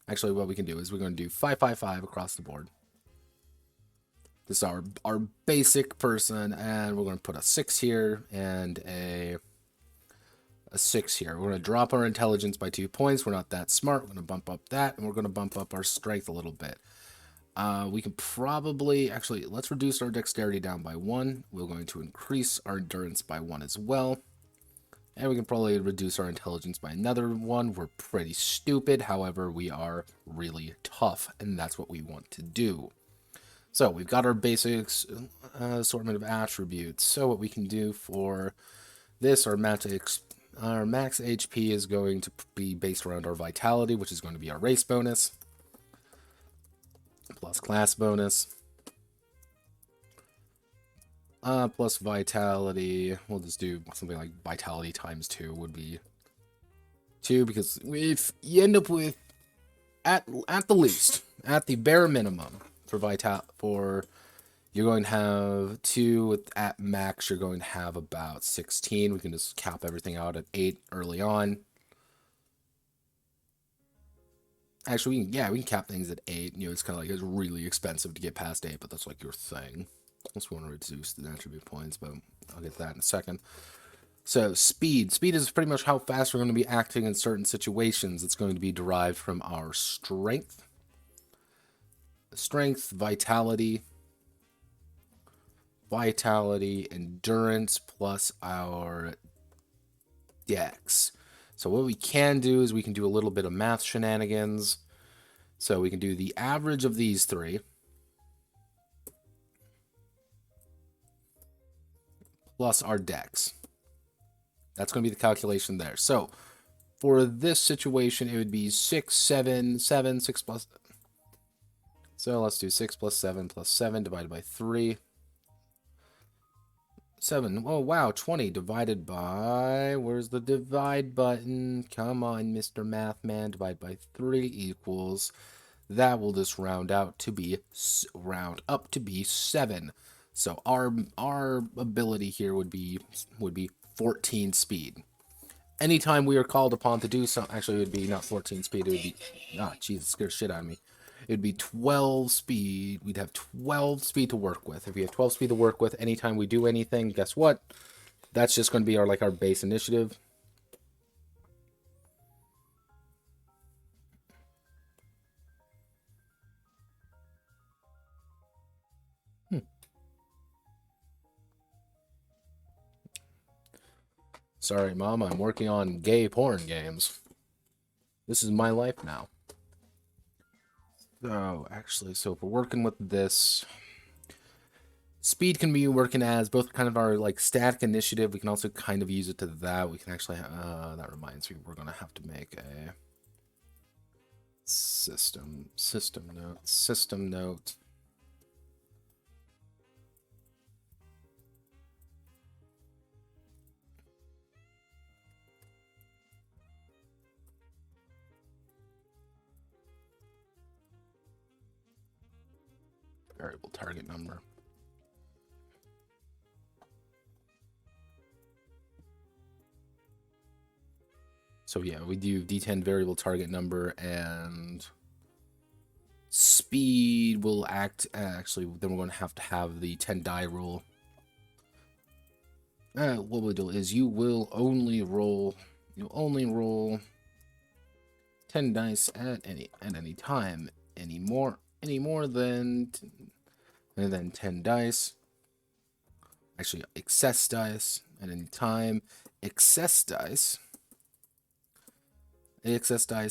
Speaker 1: Actually, what we can do is we're gonna do 5, 5, 5 across the board. This is our basic person, and we're gonna put a 6 here and a 6 here. We're gonna drop our intelligence by 2 points. We're not that smart. We're gonna bump up that, and we're gonna bump up our strength a little bit. We can probably, actually, let's reduce our dexterity down by 1. We're going to increase our endurance by 1 as well. And we can probably reduce our intelligence by another 1. We're pretty stupid, however, we are really tough, and that's what we want to do. So we've got our basics assortment of attributes. So what we can do for this, our max HP is going to be based around our vitality, which is going to be our race bonus, plus class bonus, plus vitality. We'll just do something like vitality times 2 would be 2, because if you end up with, at the least, at the bare minimum for you're going to have 2, at max you're going to have about 16. We can just cap everything out at 8 early on. Actually, we can cap things at 8. It's kind of like, it's really expensive to get past 8, but that's like your thing. Unless we want to reduce the attribute points, but I'll get to that in a second. So, speed. Speed is pretty much how fast we're going to be acting in certain situations. It's going to be derived from our strength. Strength, vitality, endurance, plus our dex. So what we can do is we can do a little bit of math shenanigans. So we can do the average of these 3 plus our dex. That's going to be the calculation there. So for this situation, it would be 6, 7, 7, 6 plus. So let's do 6 plus 7 plus 7 divided by 3. 7. Oh, wow. 20 divided by... Where's the divide button? Come on, Mr. Math Man. Divide by 3 equals... That will just round up to be 7. So our ability here would be 14 speed. Anytime we are called upon to do something... Actually, it would be not 14 speed. It would be... Ah, jeez, it scared shit out of me. It'd be 12 speed. We'd have 12 speed to work with. If we have 12 speed to work with, anytime we do anything, guess what? That's just going to be our base initiative. Sorry, Mom, I'm working on gay porn games. This is my life now. So, actually, so if we're working with this, Speed can be working as both kind of our like static initiative. We can also kind of use it to that. We can actually, that reminds me, we're going to have to make a system note. Variable target number. So yeah, we do D10 variable target number, and speed will act, actually, then we're going to have the 10 die rule. What we'll do is you'll only roll 10 dice at any time. Any more than 10 dice. Actually, excess dice at any time. Excess dice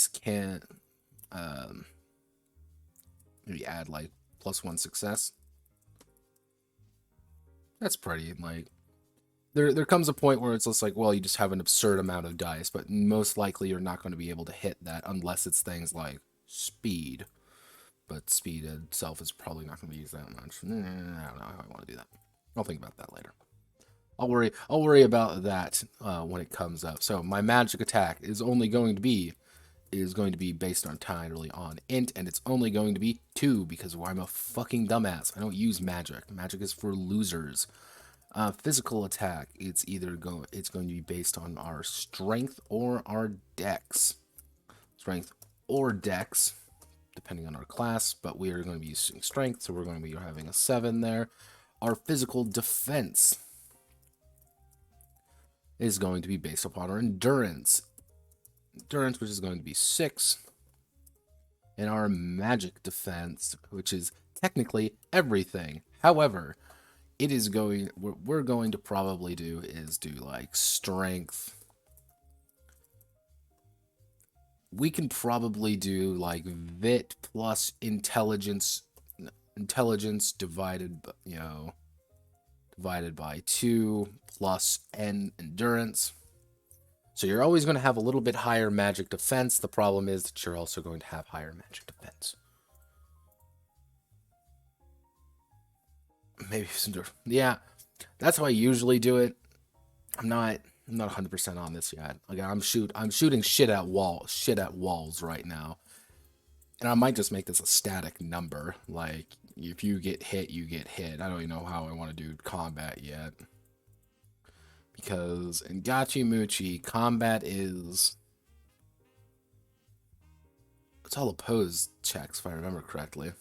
Speaker 1: can maybe add like +1 success. That's pretty, like, there comes a point where it's just like, well, you just have an absurd amount of dice, but most likely you're not going to be able to hit that unless it's things like speed. But speed itself is probably not going to be used that much. I don't know how I want to do that. I'll think about that later. I'll worry about that when it comes up. So my magic attack is only going to be based entirely on int, and it's only going to be 2 because I'm a fucking dumbass. I don't use magic. Magic is for losers. Physical attack, it's going to be based on our strength or our dex. Strength or dex, depending on our class, but we are going to be using strength, so we're going to be having a 7 there. Our physical defense is going to be based upon our endurance. Endurance, which is going to be 6. And our magic defense, which is technically everything. However, what we're going to probably do is do like strength. We can probably do like Vit plus intelligence divided by 2 plus N endurance. So you're always going to have a little bit higher magic defense. The problem is that you're also going to have higher magic defense. Maybe yeah, that's how I usually do it. I'm not 100% on this yet. Like I'm shooting shit at walls right now. And I might just make this a static number. Like if you get hit, you get hit. I don't even know how I want to do combat yet. Because in Gachimuchi, combat is... it's all opposed checks, if I remember correctly.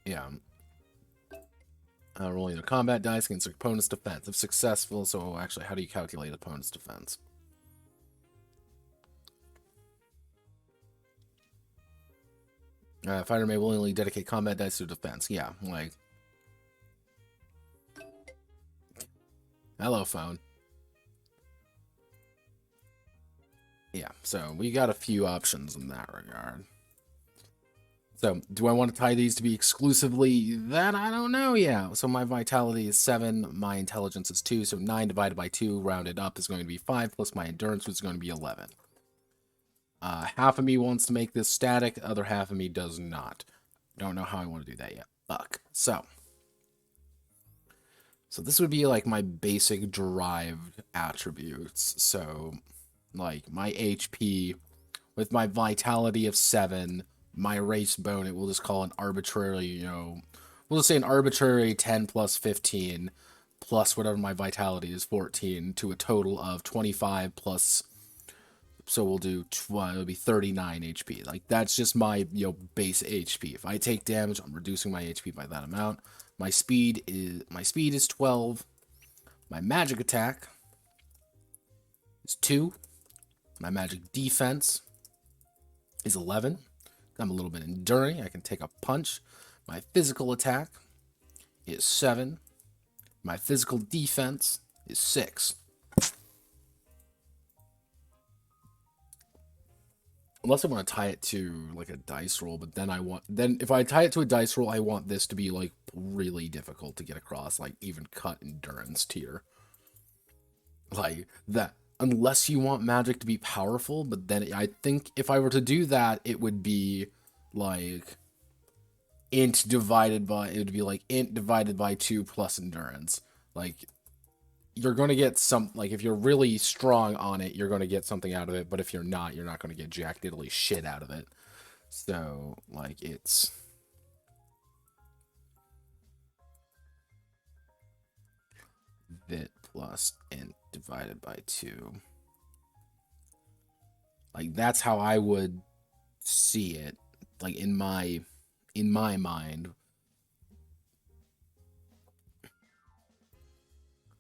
Speaker 1: Yeah. Rolling a combat dice against your opponent's defense. If successful, so actually, how do you calculate opponent's defense? Fighter may willingly dedicate combat dice to defense. Yeah, like... hello, phone. Yeah, so we got a few options in that regard. So, do I want to tie these to be exclusively that? I don't know. Yeah. So my vitality is 7, my intelligence is 2, so 9 divided by 2, rounded up, is going to be 5, plus my endurance, which is going to be 11. Half of me wants to make this static, the other half of me does not. Don't know how I want to do that yet. Fuck. So this would be like my basic derived attributes. So, like, my HP with my vitality of 7, my race bone, we'll just call an arbitrary, we'll just say an arbitrary 10 plus 15 plus whatever my vitality is, 14, to a total of 25 plus, so we'll do, it'll be 39 HP. Like, that's just my, base HP. If I take damage, I'm reducing my HP by that amount. My speed is 12. My magic attack is 2. My magic defense is 11. I'm a little bit enduring. I can take a punch. My physical attack is 7. My physical defense is 6. unless I want to tie it to like a dice roll, but then if I tie it to a dice roll, I want this to be like really difficult to get across, like even cut endurance tier. Like that, unless you want magic to be powerful, but then I think if I were to do that, it would be like it would be like int divided by 2 plus endurance. Like you're going to get some, like if you're really strong on it, you're going to get something out of it, but if you're not, you're not going to get jack diddly shit out of it. So like it's vit plus int divided by 2. Like that's how I would see it, like in my mind.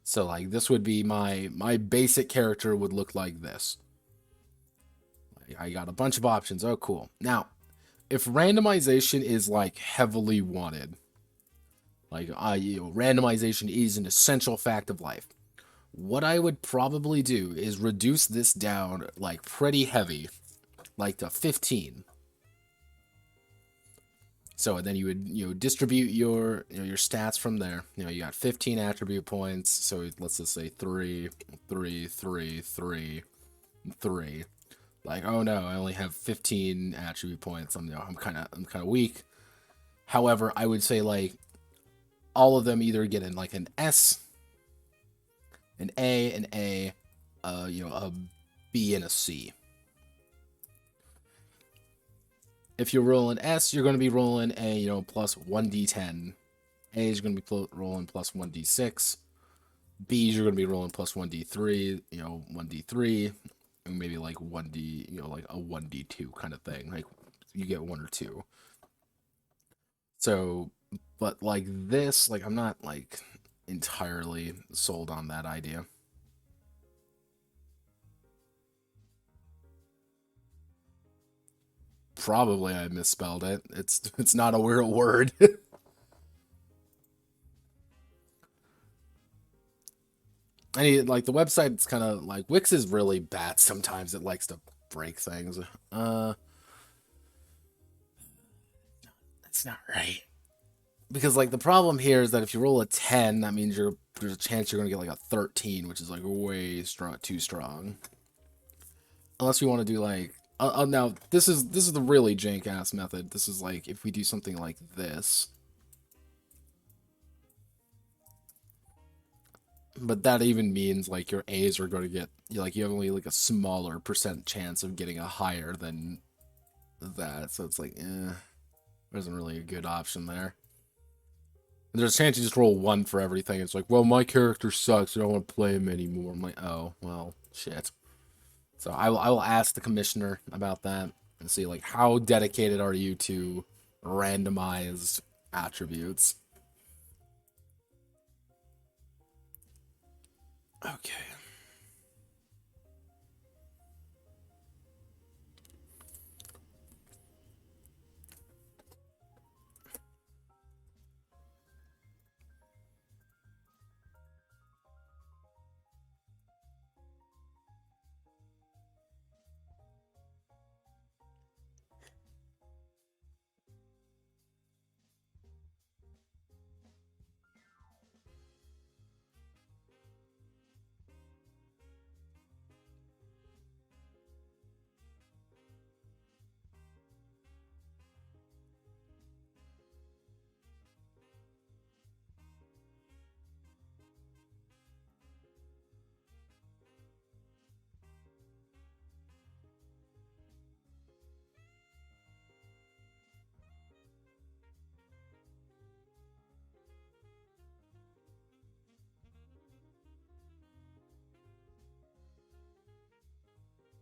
Speaker 1: So like this would be my basic character would look like this. I got a bunch of options. Oh, cool. Now, if randomization is like heavily wanted, like randomization is an essential fact of life. What I would probably do is reduce this down like pretty heavy, like to 15. So then you would distribute your stats from there. You got 15 attribute points. So let's just say 3, 3, 3, 3, 3. Like, oh no, I only have 15 attribute points. I'm kind of weak. However, I would say like all of them either get in like an S, an A, a B, and a C. If you roll an S, you're going to be rolling a plus 1d10. A is going to be rolling plus 1d6. B's you're going to be rolling plus 1d3. 1d3, and maybe like 1d, like a 1d2 kind of thing. Like you get 1 or 2. So, but like this, like I'm not like entirely sold on that idea. Probably I misspelled it. It's not a real word. Like the website's kind of like Wix is really bad sometimes. It likes to break things. That's not right. Because like the problem here is that if you roll a 10, that means there's a chance you're gonna get like a 13, which is like way too strong. Unless we want to do like now this is the really jank ass method. This is like if we do something like this. But that even means like your A's are going to get like you have only like a smaller percent chance of getting a higher than that. So it's like, there isn't really a good option there. And there's a chance you just roll 1 for everything. It's like, well, my character sucks. I don't want to play him anymore. I'm like, oh, well, shit. So I will ask the commissioner about that and see like how dedicated are you to randomized attributes. Okay.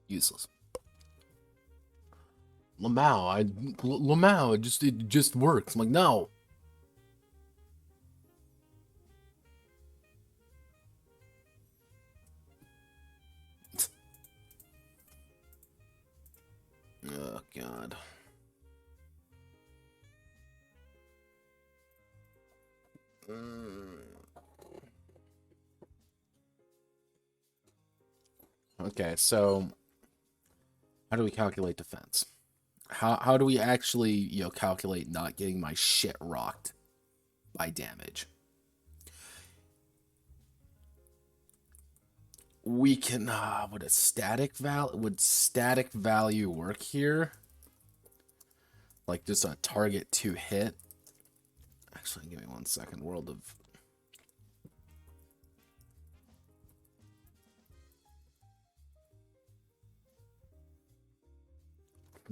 Speaker 1: Useless. Lamau, it just works. I'm like, no. Oh god. Okay, so How do we calculate defense? How do we actually, you know, calculate not getting my shit rocked by damage? We can, would static value work here? Like just a target to hit? Actually, give me 1 second. World of...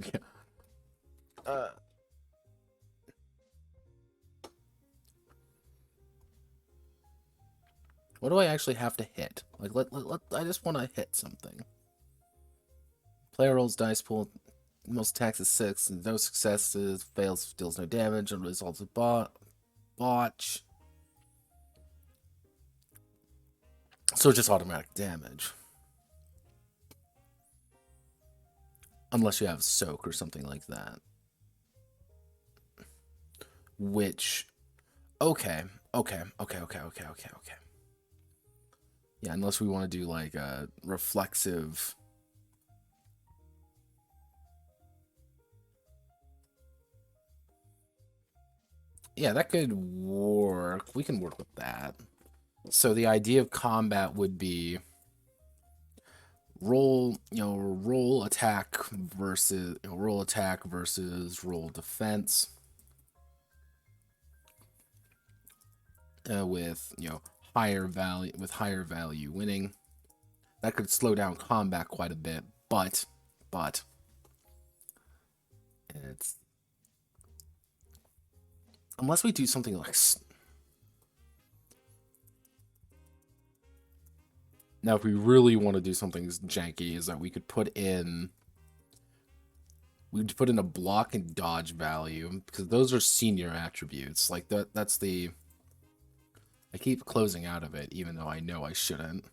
Speaker 1: Yeah. What do I actually have to hit? Like, I just want to hit something. Player rolls dice pool. Most attacks is 6, and no successes, fails, deals no damage, and results of botch. So just automatic damage. Unless you have soak or something like that. Which, okay. Yeah, unless we want to do like a reflexive... Yeah, that could work. We can work with that. So the idea of combat would be roll attack versus roll defense, with higher value winning. That could slow down combat quite a bit, but it's, unless we do something like... Now, if we really want to do something janky, is that we could put in... We'd put in a block and dodge value, because those are senior attributes. Like, that's the... I keep closing out of it, even though I know I shouldn't.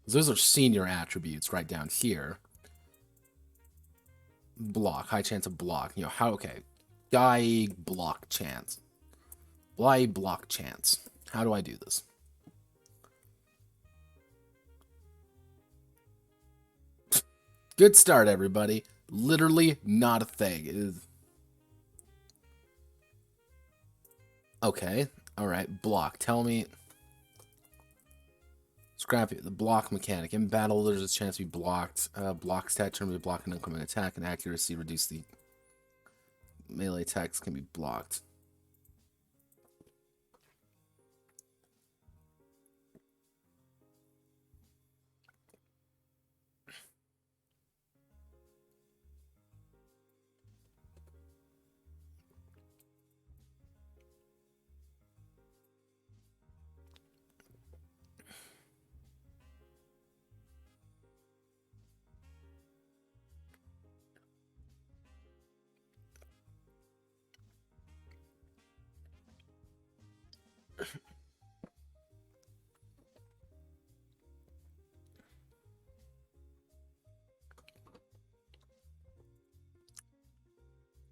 Speaker 1: Those are senior attributes right down here. Block, high chance of block. Okay. Gyee block chance. Gyee block chance. How do I do this? Good start, everybody. Literally not a thing. It is... Okay. Alright. Block. Tell me. Scrap it. The block mechanic. In battle, there's a chance to be blocked. Block stat turn to block an incoming attack, and accuracy reduce the melee attacks can be blocked.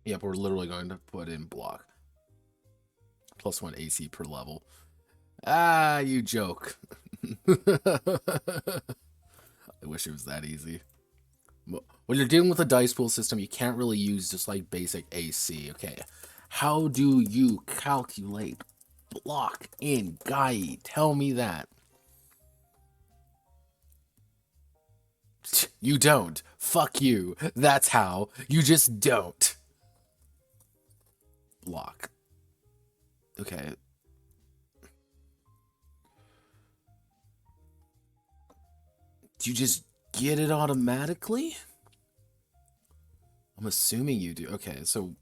Speaker 1: Yep, we're literally going to put in block. +1 AC per level. Ah, you joke. I wish it was that easy. When you're dealing with a dice pool system, you can't really use just like basic AC. Okay, how do you calculate block in Gyee? Tell me that. You don't. Fuck you. That's how. You just don't. Block. Okay. Do you just get it automatically? I'm assuming you do. Okay, so...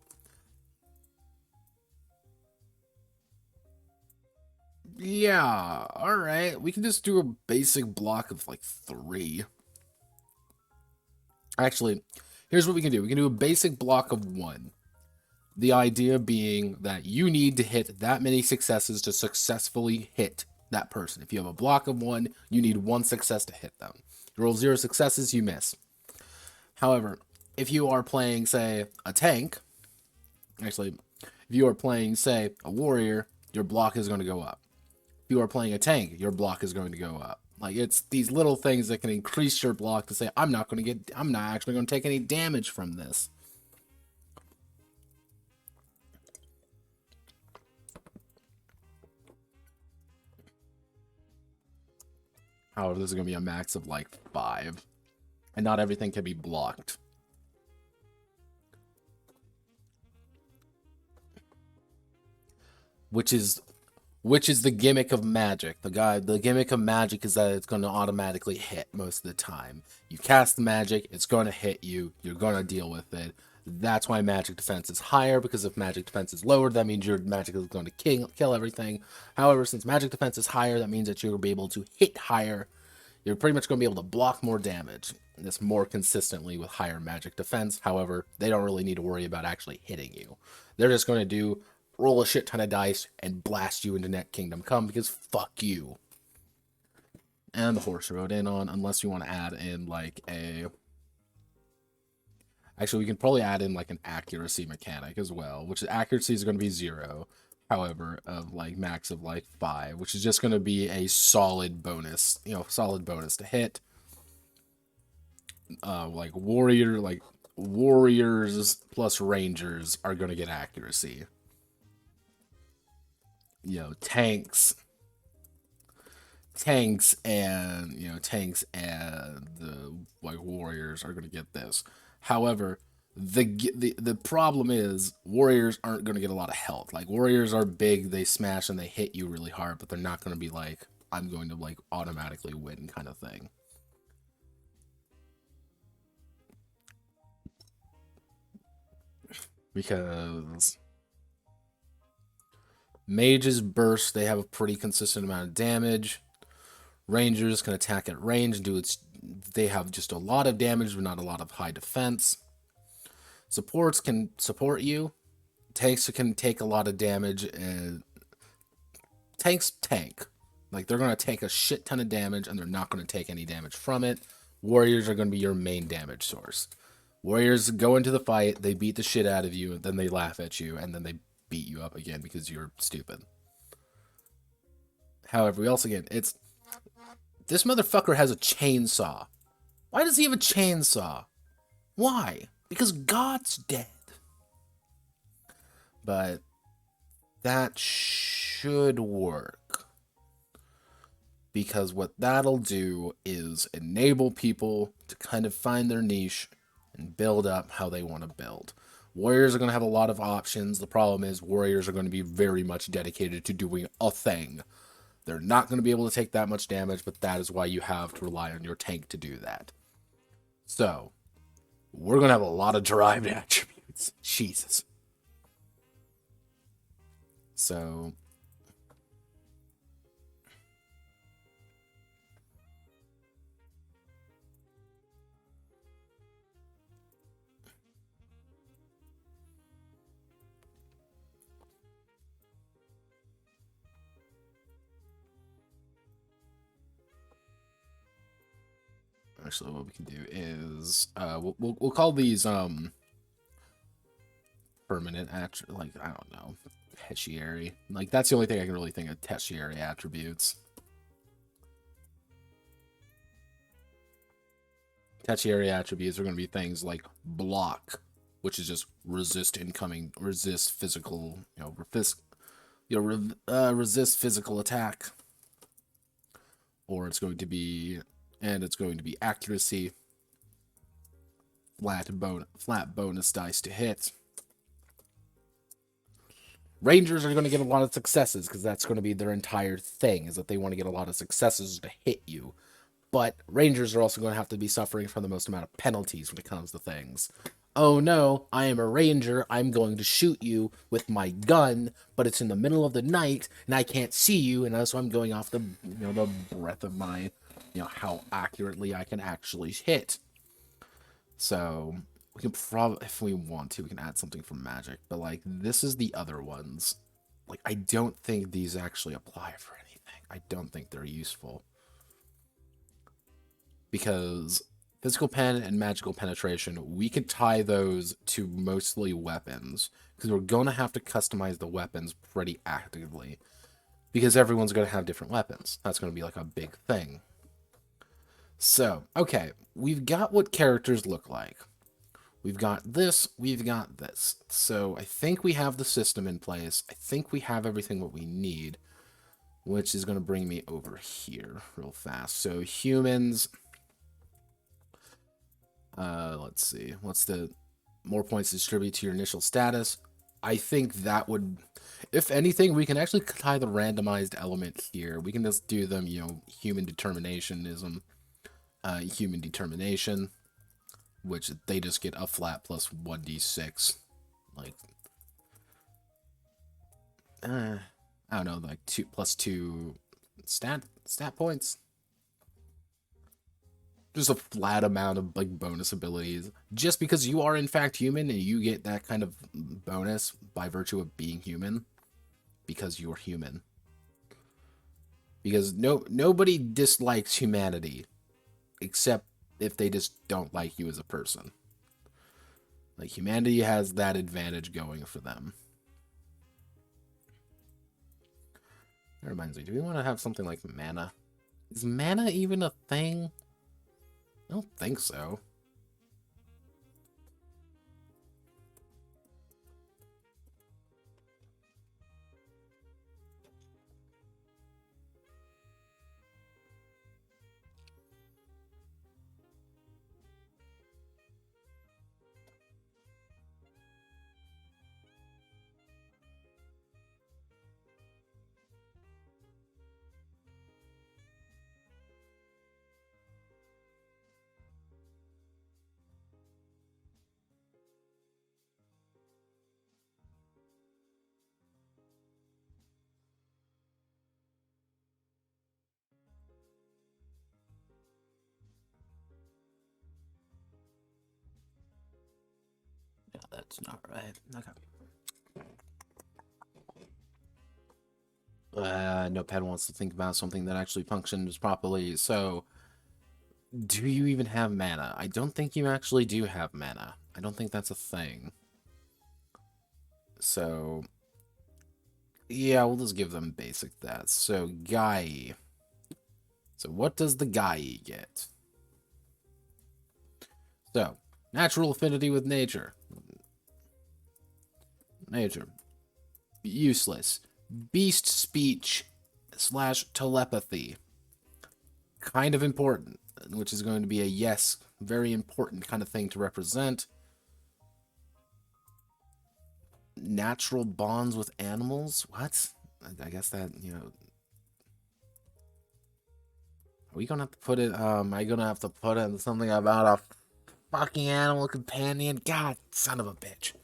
Speaker 1: Yeah, alright. We can just do a basic block of like 3. Actually, here's what we can do. We can do a basic block of 1. The idea being that you need to hit that many successes to successfully hit that person. If you have a block of 1, you need 1 success to hit them. You roll 0 successes, you miss. However, if you are playing, say, a tank, actually, if you are playing, say, a warrior, your block is going to go up. If you are playing a tank, your block is going to go up. Like, it's these little things that can increase your block to say, I'm not actually going to take any damage from this. However, this is going to be a max of like 5. And not everything can be blocked. Which is the gimmick of magic. The gimmick of magic is that it's going to automatically hit most of the time. You cast the magic, it's going to hit you, you're going to deal with it. That's why magic defense is higher, because if magic defense is lower, that means your magic is going to kill everything. However, since magic defense is higher, that means that you'll be able to hit higher. You're pretty much going to be able to block more damage. This more consistently with higher magic defense. However, they don't really need to worry about actually hitting you. They're just going to roll a shit ton of dice and blast you into Net Kingdom Come, because fuck you. And the horse rode in on, unless you want to add in like a... Actually, we can probably add in like an accuracy mechanic as well, which accuracy is going to be 0. However, of like max of like 5, which is just going to be a solid bonus, solid bonus to hit. Like warriors plus rangers are going to get accuracy. Tanks and the like warriors are going to get this. However, the problem is warriors aren't going to get a lot of health. Like, warriors are big, they smash and they hit you really hard, but they're not going to be like, I'm going to like automatically win kind of thing. Because mages burst, they have a pretty consistent amount of damage. Rangers can attack at range and they have just a lot of damage but not a lot of high defense. Supports can support you. Tanks can take a lot of damage, and tanks tank. Like, they're going to take a shit ton of damage and they're not going to take any damage from it. Warriors are going to be your main damage source. Warriors go into the fight, they beat the shit out of you, and then they laugh at you, and then they beat you up again because you're stupid. However, we also get, this motherfucker has a chainsaw. Why does he have a chainsaw? Why? Because God's dead. But that should work. Because what that'll do is enable people to kind of find their niche and build up how they want to build. Warriors are going to have a lot of options. The problem is warriors are going to be very much dedicated to doing a thing. They're not going to be able to take that much damage, but that is why you have to rely on your tank to do that. So, we're going to have a lot of derived attributes. Jesus. So, actually, what we can do is we'll call these permanent like, I don't know, tertiary. Like, that's the only thing I can really think of, tertiary attributes. Tertiary attributes are going to be things like block, which is just resist incoming, resist physical, resist physical attack. Or it's going to be accuracy, flat bonus dice to hit. Rangers are going to get a lot of successes because that's going to be their entire thing, is that they want to get a lot of successes to hit you. But Rangers are also going to have to be suffering from the most amount of penalties when it comes to things. Oh no, I am a ranger, I'm going to shoot you with my gun, but it's in the middle of the night, and I can't see you, and so I'm going off the, the breath of my, how accurately I can actually hit. So, we can probably, if we want to, we can add something from magic, but, like, this is the other ones. Like, I don't think these actually apply for anything. I don't think they're useful. Because physical pen and magical penetration, we could tie those to mostly weapons, because we're going to have to customize the weapons pretty actively, because everyone's going to have different weapons. That's going to be like a big thing. So, okay, we've got what characters look like. We've got this, we've got this. So I think we have the system in place. I think we have everything what we need, which is going to bring me over here real fast. So humans, let's see, what's the more points distribute to your initial status? I think that would, if anything, we can actually tie the randomized element here. We can just do them, you know, human determinationism, human determination, which they just get a flat plus 1d6. Like, I don't know, like 2 plus 2 stat points. Just a flat amount of like bonus abilities. Just because you are in fact human and you get that kind of bonus by virtue of being human. Because you're human. Because nobody dislikes humanity. Except if they just don't like you as a person. Like, humanity has that advantage going for them. That reminds me, do we want to have something like mana? Is mana even a thing? I don't think so. Yeah, that's not right. Okay. Notepad wants to think about something that actually functions properly. So, do you even have mana? I don't think you actually do have mana. I don't think that's a thing. So, yeah, we'll just give them basic that. So, Gyee. So, what does the Gyee get? So, natural affinity with nature. Nature. Useless. Beast speech / telepathy. Kind of important, which is going to be a yes, very important kind of thing to represent. Natural bonds with animals? What? I guess that, you know... Are we gonna have to put it, am I gonna have to put in something about a fucking animal companion? God, son of a bitch.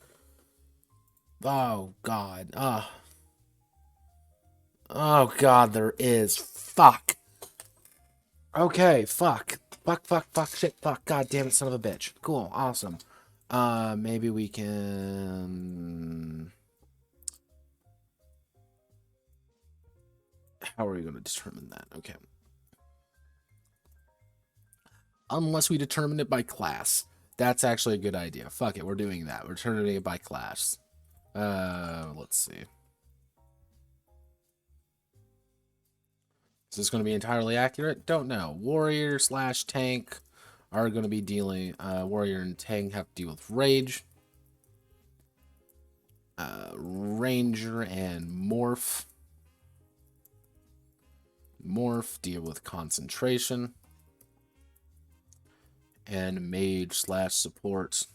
Speaker 1: Oh, God. Oh, God, there is. Fuck. Okay, fuck. Fuck, shit, fuck. God damn it, son of a bitch. Cool, awesome. Maybe we can... How are we going to determine that? Okay. Unless we determine it by class. That's actually a good idea. Fuck it, we're doing that. We're determining it by class. Let's see. Is this going to be entirely accurate? Don't know. Warrior / tank are going to be dealing... warrior and tank have to deal with rage. Ranger and morph. Morph deal with concentration. And mage / support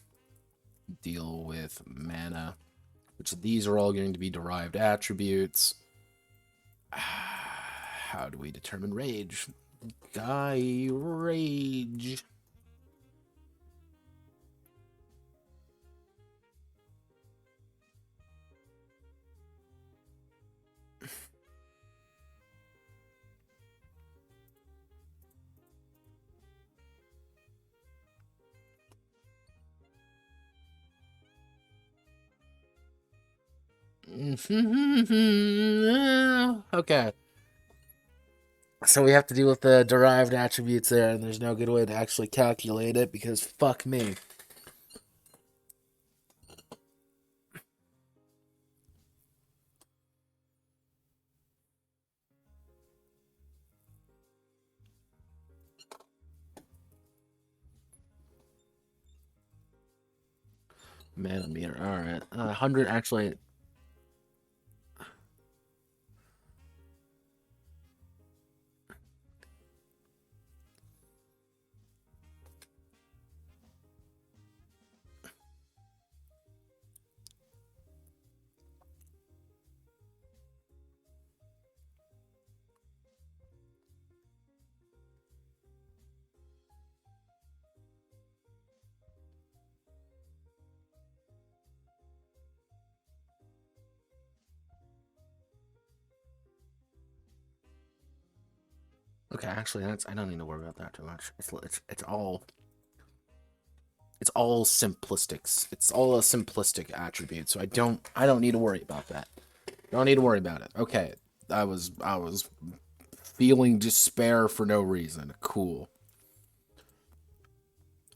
Speaker 1: deal with mana, which these are all going to be derived attributes. How do we determine rage? Gyee rage. Okay. So we have to deal with the derived attributes there, and there's no good way to actually calculate it because fuck me. Manometer. All right. 100 actually. Okay, actually, I don't need to worry about that too much. It's all simplistic. It's all a simplistic attribute, so I don't need to worry about that. Don't need to worry about it. Okay, I was feeling despair for no reason. Cool.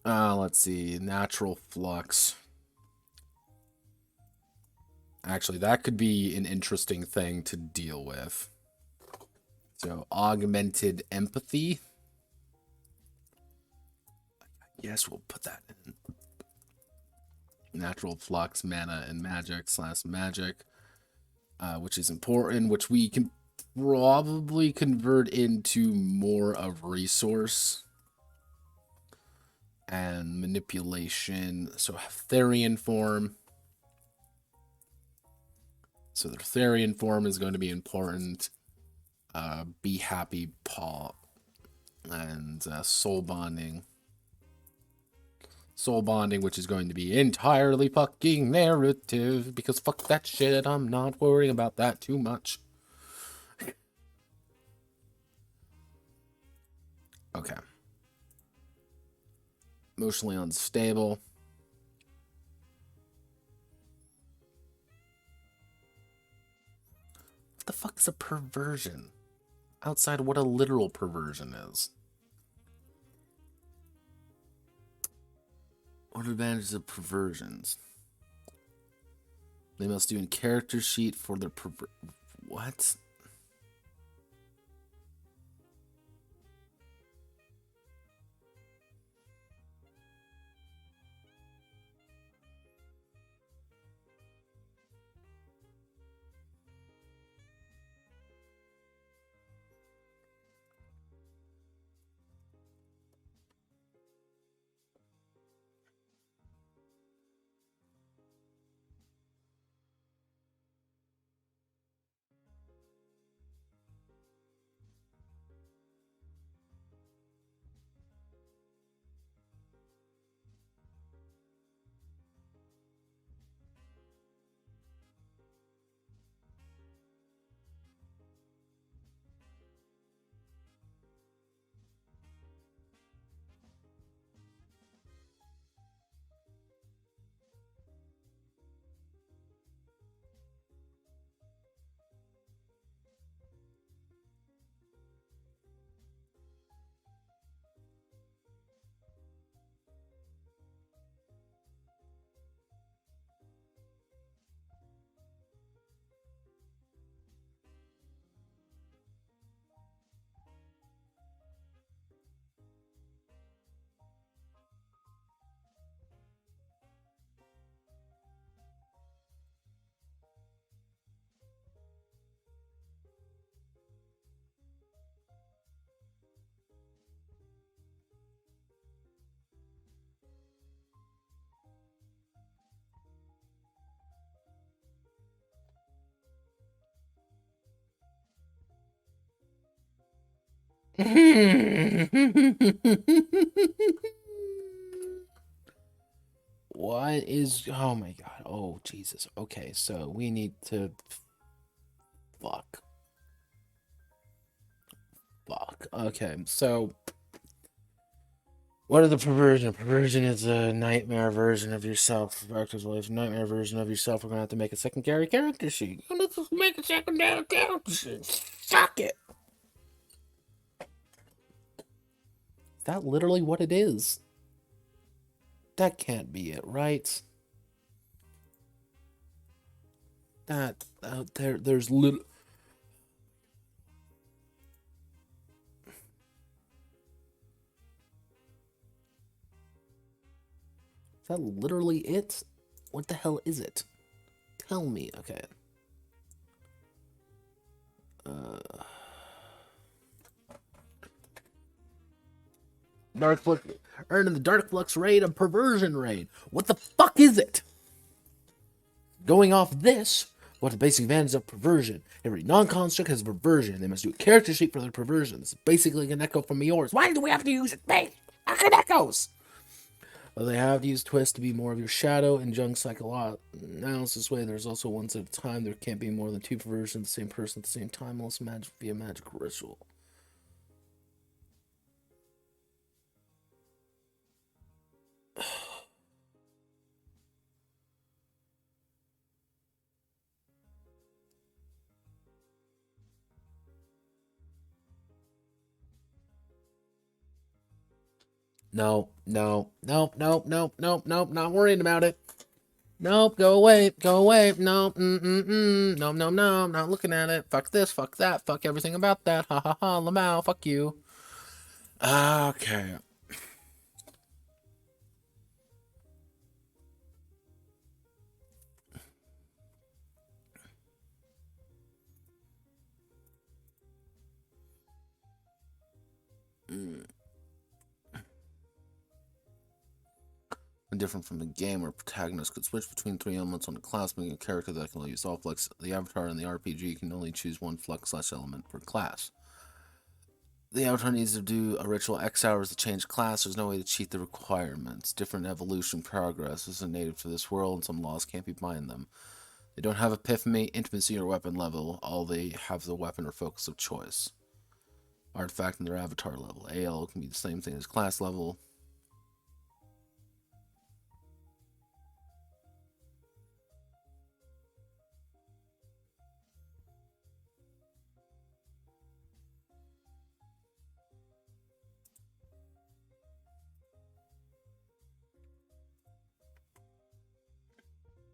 Speaker 1: Let's see. Natural flux. Actually, that could be an interesting thing to deal with. So, augmented empathy. Yes, we'll put that in. Natural flux, mana, and magic / magic, which is important, which we can probably convert into more of resource and manipulation. So, Therian form. So, the Therian form is going to be important. Be happy, Paul, and soul bonding. Soul bonding, which is going to be entirely fucking narrative, because fuck that shit, I'm not worrying about that too much. Okay. Emotionally unstable. What the fuck is a perversion? Outside of what a literal perversion is. What are advantages of perversions? They must do in character sheet for their what? What is... Oh my god. Oh, Jesus. Okay, so we need to... Fuck. Fuck. Okay, so... What is the perversion? Perversion is a nightmare version of yourself. Actor's life, nightmare version of yourself. We're gonna have to make a secondary character sheet. Let's just make a secondary character sheet. Suck it. Is that literally what it is? That can't be it, right? There's little... Is that literally it? What the hell is it? Tell me. Okay. Dark Flux, earning the Dark Flux raid of Perversion raid. What the fuck is it? Going off this, what's the basic advantage of Perversion? Every non-construct has a perversion. They must do a character sheet for their perversion. This is basically an echo from yours. Why do we have to use it? Fucking echoes! Well, they have to use Twist to be more of your shadow and Jung psychoanalysis way. There's also once at a time. There can't be more than 2 perversions of the same person at the same time unless via magical ritual. No, not worried about it. Nope, go away, no, no, not looking at it. Fuck this, fuck that, fuck everything about that. Ha ha ha, Lamau, fuck you. Okay. Different from the game where protagonists could switch between 3 elements on a class, making a character that can only use all flex. The avatar in the RPG can only choose 1 flex/element per class. The avatar needs to do a ritual X hours to change class. There's no way to cheat the requirements. Different evolution progress isn't native to this world, and some laws can't be behind them. They don't have epiphany, intimacy, or weapon level. All they have is the weapon or focus of choice. Artifact in their avatar level. AL can be the same thing as class level.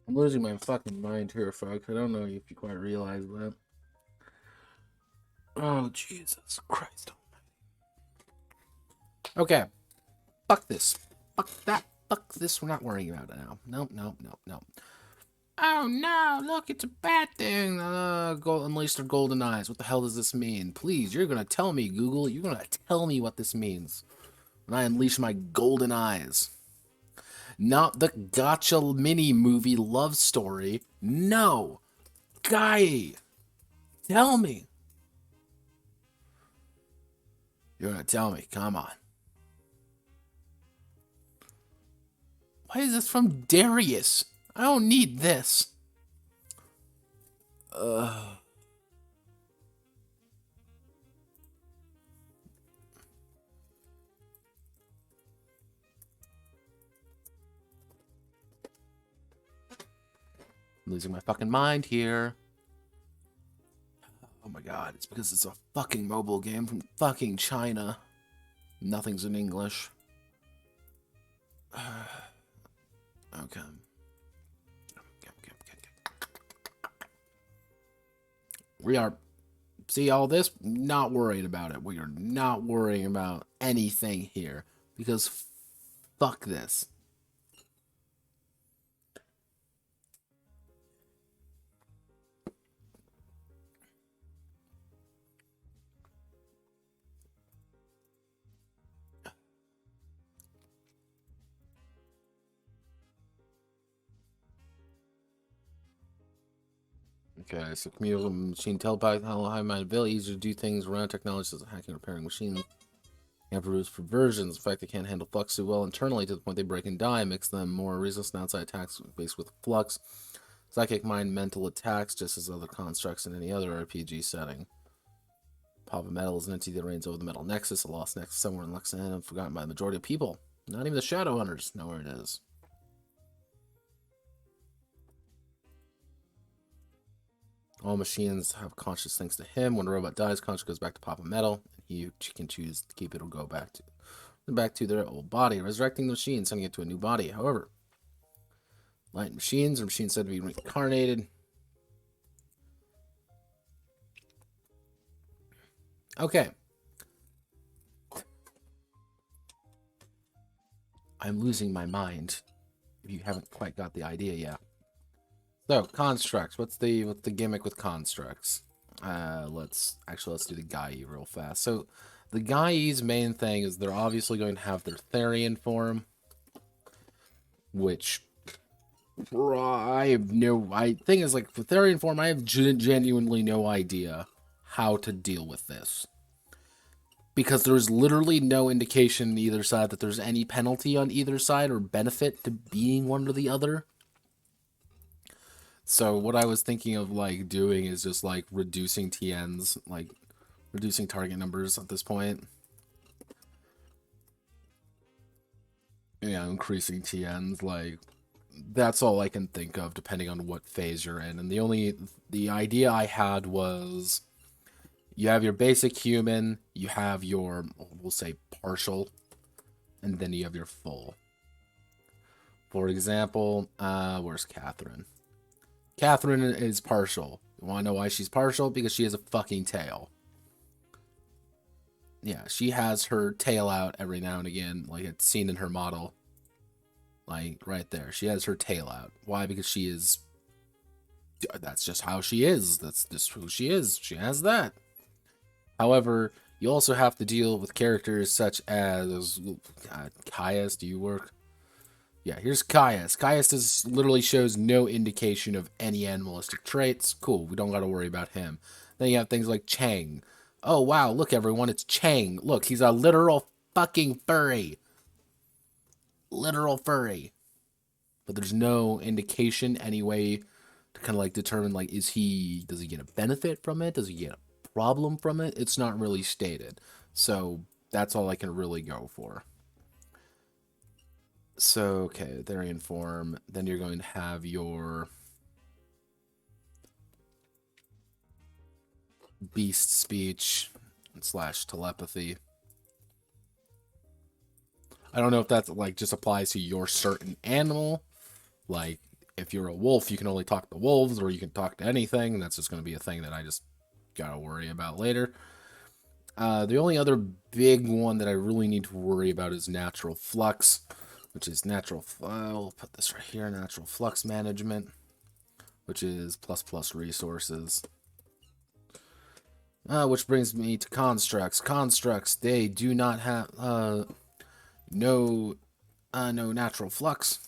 Speaker 1: I'm losing my fucking mind here, folks. I don't know if you quite realize that. Oh, Jesus Christ almighty. Okay. Fuck this. Fuck that. Fuck this. We're not worrying about it now. No. Oh, no. Look, it's a bad thing. Unleash their golden eyes. What the hell does this mean? Please, you're going to tell me, Google. You're going to tell me what this means when I unleash my golden eyes. Not the gotcha mini movie love story. No. Gyee. Tell me. You're gonna tell me. Come on. Why is this from Darius? I don't need this. I'm losing my fucking mind here. Oh my god, it's because it's a fucking mobile game from fucking China. Nothing's in English. Okay. We are... See all this? Not worried about it. We are not worrying about anything here. Because fuck this. Okay, so communal machine telepath, how high mind ability, easier to do things around technology such as hacking, repairing machines. And produce perversions. In fact, they can't handle flux too well internally to the point they break and die, makes them more resistant to outside attacks based with flux. Psychic mind mental attacks, just as other constructs in any other RPG setting. Papa Metal is an entity that reigns over the Metal Nexus, a lost nexus somewhere in Luxium, and forgotten by the majority of people. Not even the Shadow Hunters know where it is. All machines have conscious thanks to him. When a robot dies, conscious goes back to Papa Metal. He can choose to keep it or go back to their old body, resurrecting the machine, sending it to a new body. However, light machines are machines said to be reincarnated. Okay. I'm losing my mind. you haven't quite got the idea yet. So, constructs. What's the gimmick with constructs? Let's do the Gyee real fast. So, the Gyee's main thing is they're obviously going to have their Therian form, which thing is, like, for Therian form, I have genuinely no idea how to deal with this. Because there's literally no indication on either side that there's any penalty on either side or benefit to being one or the other. So what I was thinking of, like, doing is just, like, reducing TNs, like, reducing target numbers at this point. Yeah, increasing TNs, like, that's all I can think of, depending on what phase you're in. And the idea I had was, you have your basic human, you have your, we'll say, partial, and then you have your full. For example, where's Catherine? Catherine is partial. You want to know why she's partial? Because she has a fucking tail. Yeah, she has her tail out every now and again, like it's seen in her model. Like, right there. She has her tail out. Why? Because she is... That's just how she is. That's just who she is. She has that. However, you also have to deal with characters such as... Caius, do you work? Yeah, here's Caius. Caius literally shows no indication of any animalistic traits. Cool, we don't got to worry about him. Then you have things like Chang. Oh, wow, look, everyone, it's Chang. Look, he's a literal fucking furry. Literal furry. But there's no indication anyway to kind of, like, determine, like, does he get a benefit from it? Does he get a problem from it? It's not really stated. So, that's all I can really go for. So, okay, Therian form. Then you're going to have your beast speech / telepathy. I don't know if that, like, just applies to your certain animal. Like, if you're a wolf, you can only talk to wolves, or you can talk to anything. That's just going to be a thing that I just gotta worry about later. The only other big one that I really need to worry about is natural flux, which is I'll put this right here, natural flux management, which is ++ resources. Which brings me to constructs. Constructs, they do not have, no natural flux.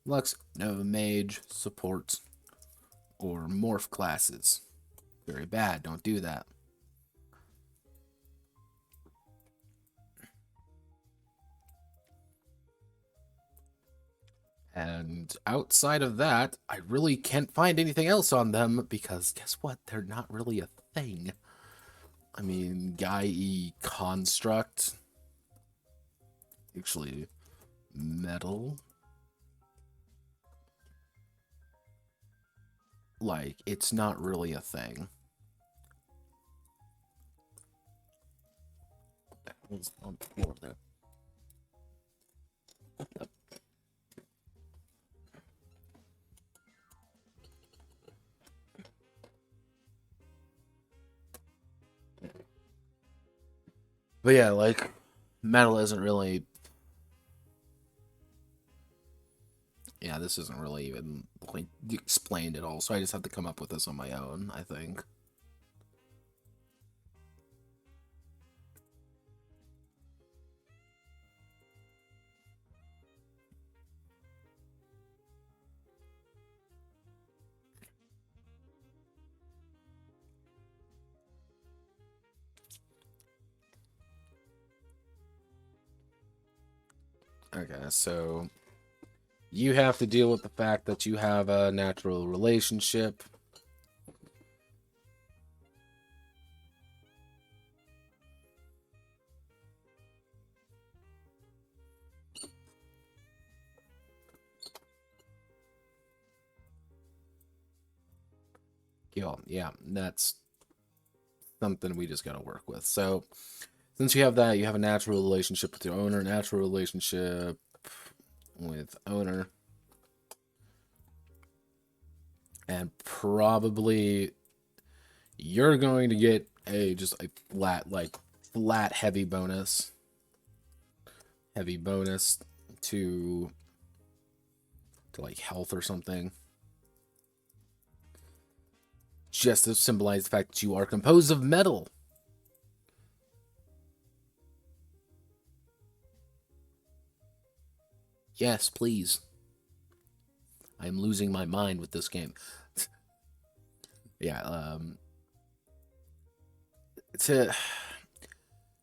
Speaker 1: No mage, support, or morph classes. Very bad, don't do that. And outside of that, I really can't find anything else on them, because guess what? They're not really a thing. I mean, Gyee construct. Actually, metal. Like, it's not really a thing. What the hell is on the floor there? But yeah, like, metal isn't really... Yeah, this isn't really even, like, explained at all, so I just have to come up with this on my own, I think. Okay, so you have to deal with the fact that you have a natural relationship. Yeah, that's something we just got to work with. So, since you have that, you have a natural relationship with your owner, natural relationship with owner. And probably you're going to get just a flat heavy bonus. Heavy bonus to to like health or something. Just to symbolize the fact that you are composed of metal. Yes, please. I am losing my mind with this game. Yeah,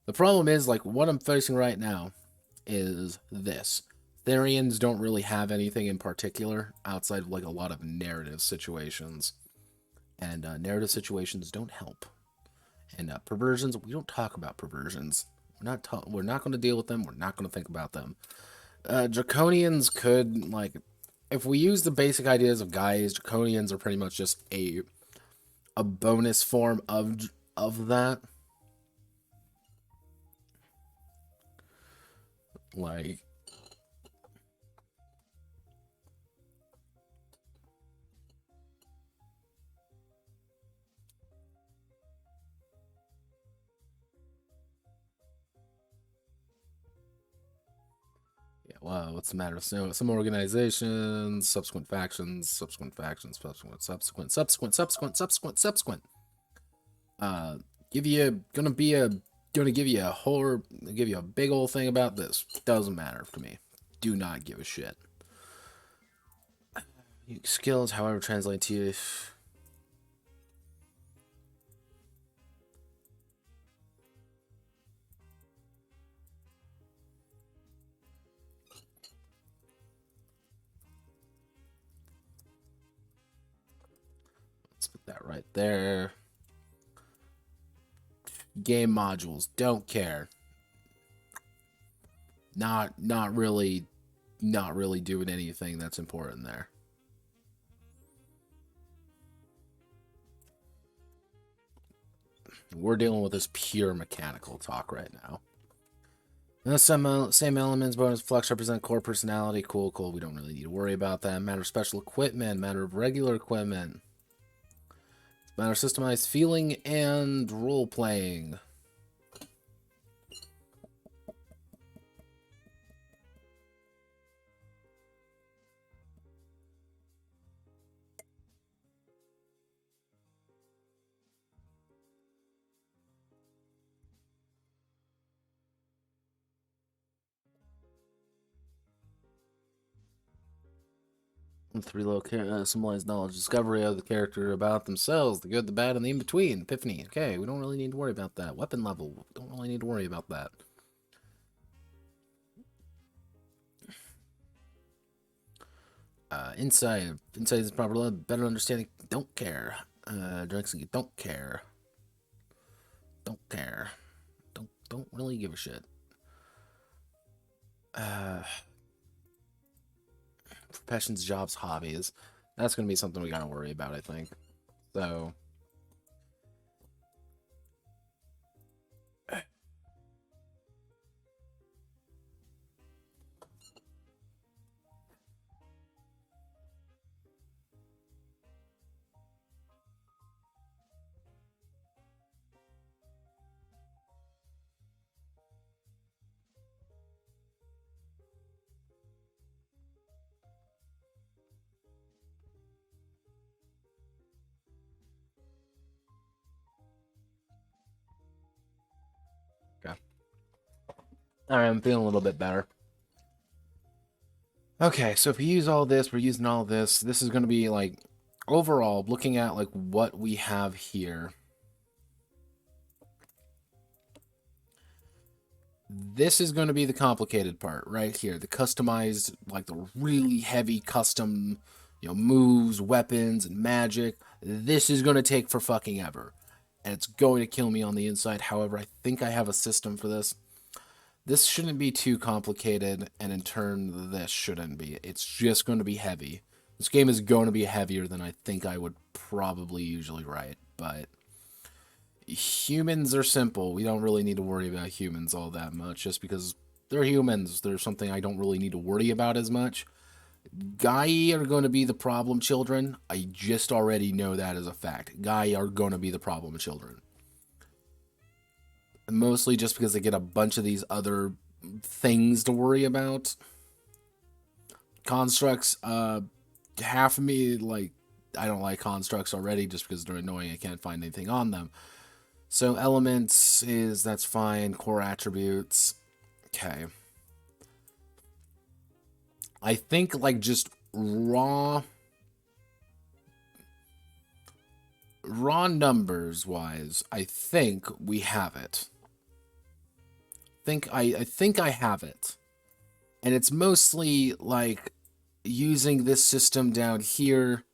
Speaker 1: the problem is, like, what I'm facing right now is this. Therians don't really have anything in particular outside of, like, a lot of narrative situations. And narrative situations don't help. And perversions, we don't talk about perversions. We're not going to deal with them. We're not going to think about them. Draconians could, like, if we use the basic ideas of guys, Draconians are pretty much just a bonus form of that. Like, yeah, well, what's the matter? So, some organizations, subsequent factions, subsequent factions, subsequent. Gonna give you a big old thing about this. Doesn't matter to me. Do not give a shit. Skills, however, translate to you. Let's put that right there. Game modules, don't care. Not really doing anything that's important there. We're dealing with this pure mechanical talk right now. Same elements, bonus flux represent core personality. Cool. We don't really need to worry about that. Matter of special equipment, matter of regular equipment. Matter of systemized feeling and role playing. Three little symbolized knowledge. Discovery of the character about themselves, the good, the bad, and the in-between. Epiphany. Okay, we don't really need to worry about that. Weapon level. Don't really need to worry about that. Insight. Insight is proper better understanding. Don't care. Direction. Don't care. Don't care. Don't really give a shit. Professions, jobs, hobbies. That's gonna be something we gotta worry about, I think. So. Okay. Alright, I'm feeling a little bit better. Okay, so if we use all this, we're using all this. This is going to be, like, overall, looking at, like, what we have here. This is going to be the complicated part right here. The customized, like, the really heavy custom, moves, weapons, and magic. This is going to take for fucking ever. And it's going to kill me on the inside. However, I think I have a system for this. This shouldn't be too complicated, and in turn, this shouldn't be. It's just going to be heavy. This game is going to be heavier than I think I would probably usually write, but humans are simple. We don't really need to worry about humans all that much, just because they're humans. They're something I don't really need to worry about as much. Gyee are going to be the problem children. I just already know that as a fact. Gyee are going to be the problem children. Mostly just because they get a bunch of these other things to worry about. Constructs, half of me, like, I don't like constructs already just because they're annoying. I can't find anything on them. So elements that's fine. Core attributes. Okay. I think, like, just raw numbers wise, I think we have it. I think I have it. And it's mostly like using this system down here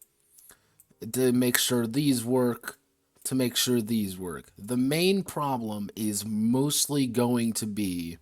Speaker 1: to make sure these work, to make sure these work. The main problem is mostly going to be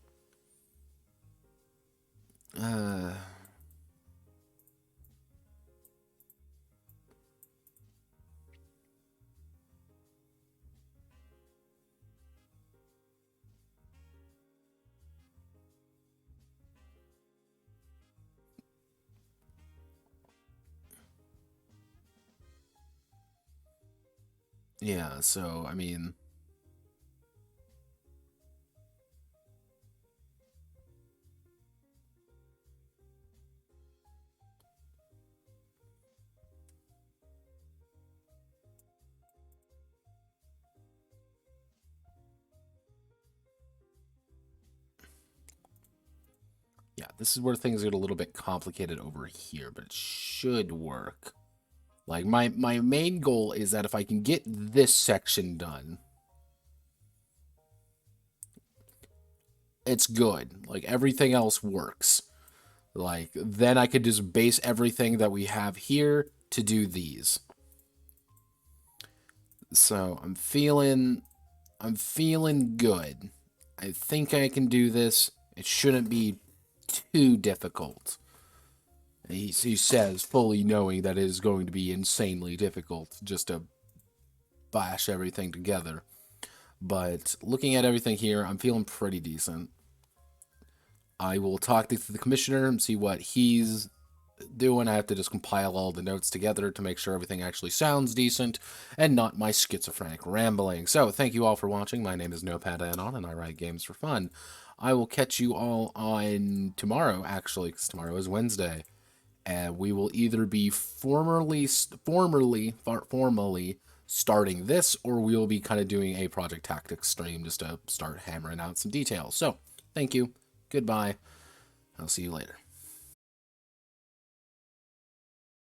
Speaker 1: yeah, so I mean, yeah, this is where things get a little bit complicated over here, but it should work. Like, my main goal is that if I can get this section done, it's good. Like, everything else works. Like, then I could just base everything that we have here to do these. So, I'm feeling good. I think I can do this. It shouldn't be too difficult. He says, fully knowing that it is going to be insanely difficult just to bash everything together. But looking at everything here, I'm feeling pretty decent. I will talk to the commissioner and see what he's doing. I have to just compile all the notes together to make sure everything actually sounds decent and not my schizophrenic rambling. So, thank you all for watching. My name is Notepad Anon, and I write games for fun. I will catch you all on tomorrow, actually, because tomorrow is Wednesday. And we will either be formally starting this, or we will be kind of doing a Project Tactics stream just to start hammering out some details. So, thank you. Goodbye. I'll see you later.